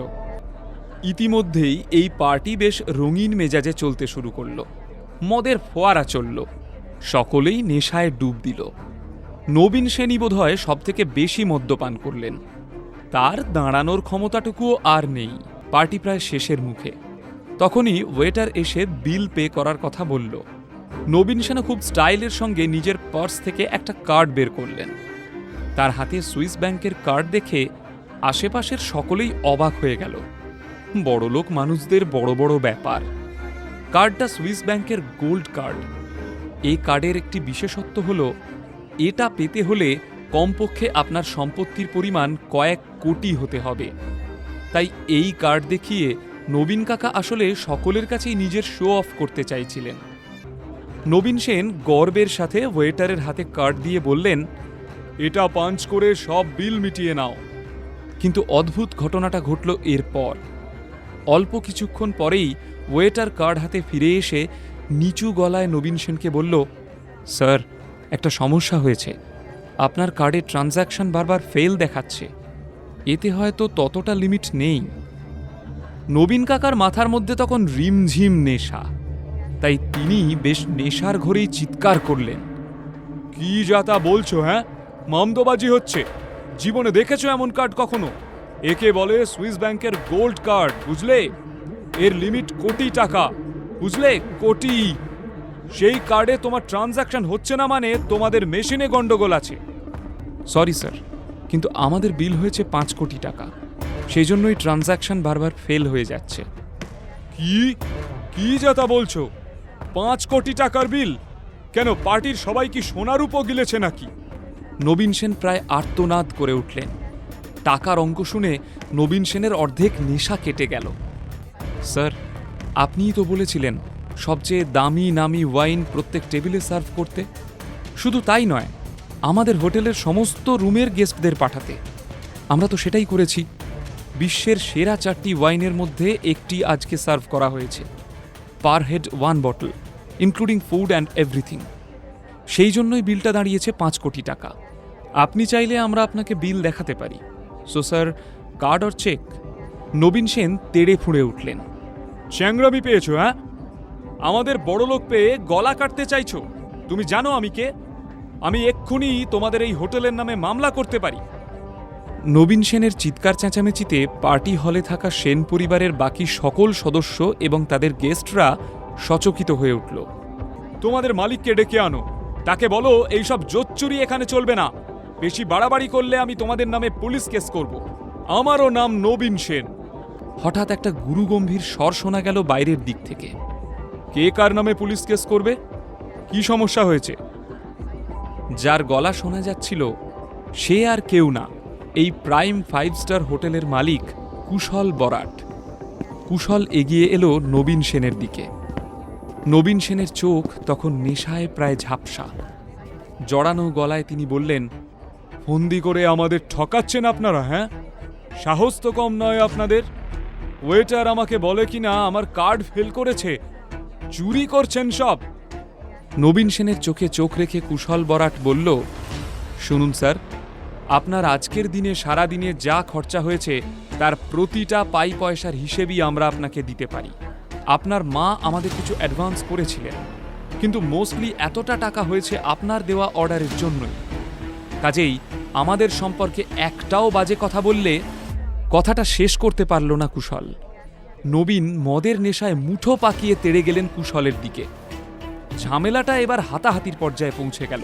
A: ইতিমধ্যেই এই পার্টি বেশ রঙিন মেজাজে চলতে শুরু করল। মদের ফোয়ারা চলল, সকলেই নেশায় ডুব দিল। নবীন সেনই বোধহয় সবথেকে বেশি মদ্যপান করলেন। তার দাঁড়ানোর ক্ষমতাটুকুও আর নেই। পার্টি প্রায় শেষের মুখে। তখনই ওয়েটার এসে বিল পে করার কথা বলল। নবীন সেনও খুব স্টাইলের সঙ্গে নিজের পার্স থেকে একটা কার্ড বের করলেন। তার হাতে সুইস ব্যাংকের কার্ড দেখে আশেপাশের সকলেই অবাক হয়ে গেল। বড়লোক মানুষদের বড় বড় ব্যাপার। কার্ডটা সুইস ব্যাংকের গোল্ড কার্ড। এই কার্ডের একটি বিশেষত্ব হল, এটা পেতে হলে কমপক্ষে আপনার সম্পত্তির পরিমাণ কয়েক কোটি হতে হবে। তাই এই কার্ড দেখিয়ে নবীন কাকা আসলে সকলের কাছেই নিজের শো অফ করতে চাইছিলেন। নবীন সেন গর্বের সাথে ওয়েটারের হাতে কার্ড দিয়ে বললেন,
B: এটা পাঞ্চ করে সব বিল মিটিয়ে নাও।
A: কিন্তু অদ্ভুত ঘটনাটা ঘটল এরপর। অল্প কিছুক্ষণ পরেই ওয়েটার কার্ড হাতে ফিরে এসে নিচু গলায় নবীন সেনকে বলল, স্যার, একটা সমস্যা হয়েছে। আপনার কার্ডের ট্রানজ্যাকশন বারবার ফেল দেখাচ্ছে। এতে হয়তো ততটা লিমিট নেই। নবীন কাকার মাথার মধ্যে তখন রিমঝিম নেশা, তাই তিনি বেশ নেশার ঘরেই চিৎকার করলেন,
B: কি যাতা বলছো? হ্যাঁ, মামদোবাজি হচ্ছে। জীবনে দেখেছো এমন কার্ড কখনো? একে বলে সুইস ব্যাংকের গোল্ড কার্ড, বুঝলে? এর লিমিট কোটি টাকা, বুঝলে? কোটি। সেই কার্ডে তোমার ট্রানজ্যাকশন হচ্ছে না মানে তোমাদের মেশিনে গন্ডগোল আছে।
A: সরি স্যার, কিন্তু আমাদের বিল হয়েছে 5 কোটি টাকা। সেই জন্যই ট্রানজ্যাকশন বারবার ফেল হয়ে যাচ্ছে।
B: কি কি যাতা বলছো? 5 কোটি টাকার বিল? কেন, পার্টির সবাই কি সোনার উপর গিলেছে নাকি?
A: নবীন সেন প্রায় আর্তনাদ করে উঠলেন। টাকার অঙ্ক শুনে নবীন সেনের অর্ধেক নেশা কেটে গেল। স্যার, আপনিই তো বলেছিলেন সবচেয়ে দামি নামি ওয়াইন প্রত্যেক টেবিলে সার্ভ করতে। শুধু তাই নয়, আমাদের হোটেলের সমস্ত রুমের গেস্টদের পাঠাতে। আমরা তো সেটাই করেছি। বিশ্বের সেরা 4টি ওয়াইনের মধ্যে একটি আজকে সার্ভ করা হয়েছে। Per head 1 bottle, including food and everything. সেই জন্যই বিলটা দাঁড়িয়েছে 5 কোটি টাকা। আপনি চাইলে আমরা আপনাকে বিল দেখাতে পারি। So sir, card or cheque? Nabin Sen তেড়ে ফুঁড়ে উঠলেন।
B: চ্যাংরামি পেয়েছো? হ্যাঁ, আমাদের বড়লোক পেয়ে গলা কাটতে চাইছো? তুমি জানো আমি কে? আমি এক্ষুনি তোমাদের এই হোটেলের নামে মামলা করতে পারি।
A: নবীন সেনের চিৎকার চেঁচামেচিতে পার্টি হলে থাকা সেন পরিবারের বাকি সকল সদস্য এবং তাদের গেস্টরা সচকিত হয়ে উঠল।
B: তোমাদের মালিককে ডেকে আনো, তাকে বলো এইসব জোচ্চুরি এখানে চলবে না। বেশি বাড়াবাড়ি করলে আমি তোমাদের নামে পুলিশ কেস করব। আমারও নাম নবীন সেন।
A: হঠাৎ একটা গুরুগম্ভীর স্বর শোনা গেল বাইরের দিক থেকে।
B: কে কার নামে পুলিশ কেস করবে? কি সমস্যা হয়েছে?
A: যার গলা শোনা যাচ্ছিল সে আর কেউ না, এই প্রাইম 5 স্টার হোটেলের মালিক কুশল বরাট। কুশল এগিয়ে এলো নবীন সেনের দিকে। নবীন সেনের চোখ তখন নেশায় প্রায় ঝাপসা। জড়ানো গলায় তিনি বললেন,
B: ফন্দি করে আমাদের ঠকাচ্ছেন আপনারা? হ্যাঁ, সাহস তো কম নয় আপনাদের। ওয়েটার আমাকে বলে কিনা আমার কার্ড ফেল করেছে। চুরি করছেন সব।
A: নবীন সেনের চোখে চোখ রেখে কুশল বরাট বলল, শুনুন স্যার, আপনার আজকের দিনে সারা দিনে যা খরচা হয়েছে তার প্রতিটা পাই পয়সার হিসেবই আমরা আপনাকে দিতে পারি। আপনার মা আমাদের কিছু অ্যাডভান্স করেছিলেন, কিন্তু মোস্টলি এতটা টাকা হয়েছে আপনার দেওয়া অর্ডারের জন্যই। কাজেই আমাদের সম্পর্কে একটাও বাজে কথা বললে। কথাটা শেষ করতে পারল না কুশল। নবীন মদের নেশায় মুঠো পাকিয়ে তেড়ে গেলেন কুশলের দিকে। ঝামেলাটা এবার হাতাহাতির পর্যায়ে পৌঁছে গেল।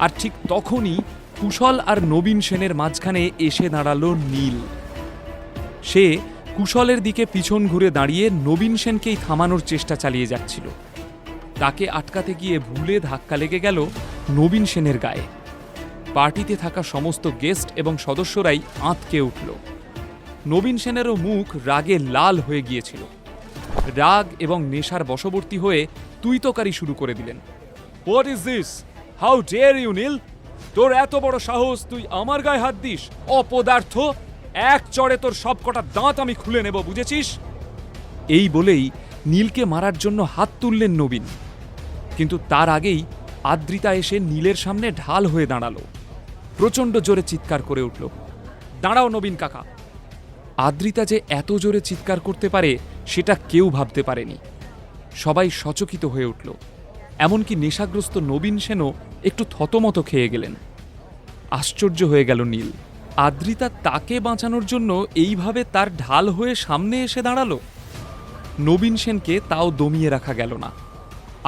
A: আর ঠিক তখনই কুশল আর নবীন সেনের মাঝখানে এসে দাঁড়ালো নীল। সে কুশলের দিকে পিছন ঘুরে দাঁড়িয়ে নবীন সেনকেই থামানোর চেষ্টা চালিয়ে যাচ্ছিল। তাকে আটকাতে গিয়ে ভুলে ধাক্কা লেগে গেল নবীন সেনের গায়ে। পার্টিতে থাকা সমস্ত গেস্ট এবং সদস্যরাই আঁতকে উঠল। নবীন সেনেরও মুখ রাগে লাল হয়ে গিয়েছিল। রাগ এবং নেশার বশবর্তী হয়ে তুইতকারি শুরু করে দিলেন।
B: What is this? How dare you Neel? তোর এত বড় সাহস, তুই আমার গায়ে হাত দিস? অপদার্থ! এক চড়ে তোর সব কটা দাঁত আমি খুলে নেব, বুঝেছিস?
A: এই বলেই নীলকে মারার জন্য হাত তুললেন নবীন, কিন্তু তার আগেই আদ্রিতা এসে নীলের সামনে ঢাল হয়ে দাঁড়ালো। প্রচণ্ড জোরে চিৎকার করে উঠল,
B: দাঁড়াও নবীন কাকা!
A: আদ্রিতা যে এত জোরে চিৎকার করতে পারে সেটা কেউ ভাবতে পারেনি। সবাই সচকিত হয়ে উঠল, এমনকি নেশাগ্রস্ত নবীন সেনও একটু থতমত খেয়ে গেলেন। আশ্চর্য হয়ে গেল নীল, আদ্রিতা তাকে বাঁচানোর জন্য এইভাবে তার ঢাল হয়ে সামনে এসে দাঁড়ালো। নবীন সেনকে তাও দমিয়ে রাখা গেল না।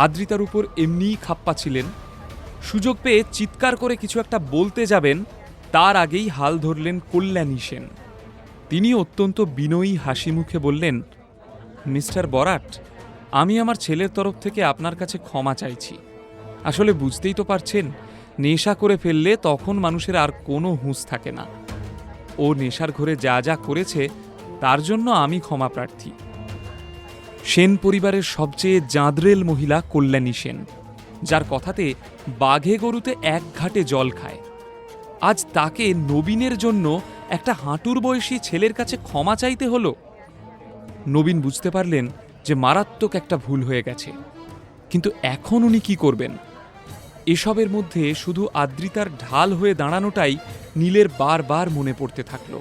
A: আদ্রিতার উপর এমনিই খাপ্পা ছিলেন। সুযোগ পেয়ে চিৎকার করে কিছু একটা বলতে যাবেন, তার আগেই হাল ধরলেন কল্যাণী সেন। তিনি অত্যন্ত বিনয়ী হাসি মুখে বললেন, মিস্টার বরাট, আমি আমার ছেলের তরফ থেকে আপনার কাছে ক্ষমা চাইছি। আসলে বুঝতেই তো পারছেন, নেশা করে ফেললে তখন মানুষের আর কোনো হুঁশ থাকে না। ও নেশার ঘরে যা যা করেছে তার জন্য আমি ক্ষমা প্রার্থী। সেন পরিবারের সবচেয়ে জাঁদরেল মহিলা কল্যাণী সেন, যার কথাতে বাঘে গরুতে এক ঘাটে জল খায়। আজ তাকে নবীনের জন্য একটা হাঁটুর বয়সী ছেলের কাছে ক্ষমা চাইতে হলো। নবীন বুঝতে পারলেন যে মারাত্মক একটা ভুল হয়ে গেছে, কিন্তু এখন উনি কি করবেন? এসবের মধ্যে শুধু আদ্রিতার ঢাল হয়ে দাঁড়ানোটাই নীলের বারবার মনে পড়তে থাকল।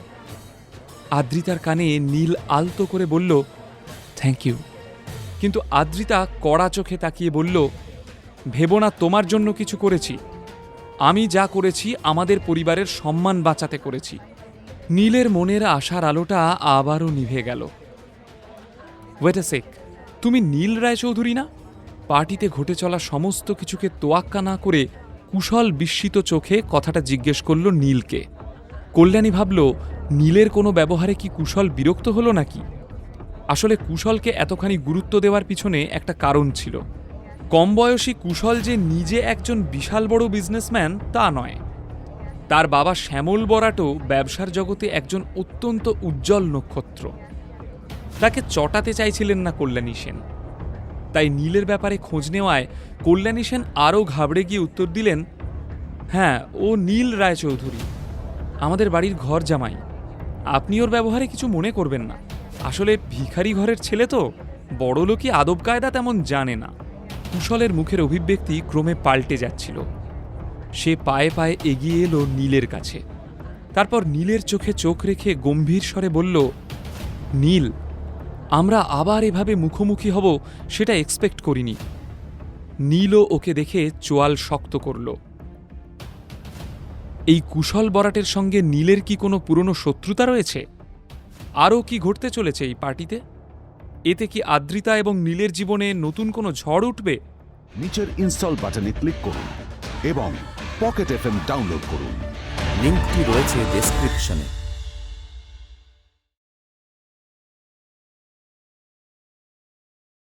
A: আদ্রিতার কানে নীল আলতো করে বলল, থ্যাংক ইউ। কিন্তু আদ্রিতা কড়া চোখে তাকিয়ে বলল, ভেবো না তোমার জন্য কিছু করেছি। আমি যা করেছি আমাদের পরিবারের সম্মান বাঁচাতে করেছি। নীলের মনের আশার আলোটা আবারও নিভে গেল। ওয়েট আ সেক, তুমি নীল রায়চৌধুরী না? পার্টিতে ঘটে চলা সমস্ত কিছুকে তোয়াক্কা না করে কুশল বিস্মিত চোখে কথাটা জিজ্ঞেস করল নীলকে। কল্যাণী ভাবল, নীলের কোনো ব্যবহারে কি কুশল বিরক্ত হলো নাকি? আসলে কুশলকে এতখানি গুরুত্ব দেওয়ার পিছনে একটা কারণ ছিল। কম বয়সী কুশল যে নিজে একজন বিশাল বড় বিজনেসম্যান তা নয়। তার বাবা শ্যামল বরাটও ব্যবসার জগতে একজন অত্যন্ত উজ্জ্বল নক্ষত্র। তাকে চটাতে চাইছিলেন না কল্যাণী সেন। তাই নীলের ব্যাপারে খোঁজ নেওয়ায় কল্যাণী সেন আরও ঘাবড়ে গিয়ে উত্তর দিলেন, হ্যাঁ, ও নীল রায়চৌধুরী, আমাদের বাড়ির ঘর জামাই। আপনি ওর ব্যবহারে কিছু মনে করবেন না। আসলে ভিখারি ঘরের ছেলে তো, বড়লোকই আদব কায়দা তেমন জানে না। কুশলের মুখের অভিব্যক্তি ক্রমে পাল্টে যাচ্ছিল। সে পায়ে পায়ে এগিয়ে এলো নীলের কাছে। তারপর নীলের চোখে চোখ রেখে গম্ভীর স্বরে বলল, নীল, আমরা আবার এভাবে মুখোমুখি হব সেটা এক্সপেক্ট করিনি। নীলও ওকে দেখে চোয়াল শক্ত করল। এই কুশল বরাটের সঙ্গে নীলের কি কোনো পুরনো শত্রুতা রয়েছে? আরও কি ঘটতে চলেছে এই পার্টিতে? এতে কি আদ্রিতা এবং নীলের জীবনে নতুন কোনো ঝড় উঠবে?
C: নিচের ইনস্টল বাটনে ক্লিক করুন এবং পকেট এফএম ডাউনলোড করুন।
D: লিঙ্কটি রয়েছে ডেসক্রিপশনে।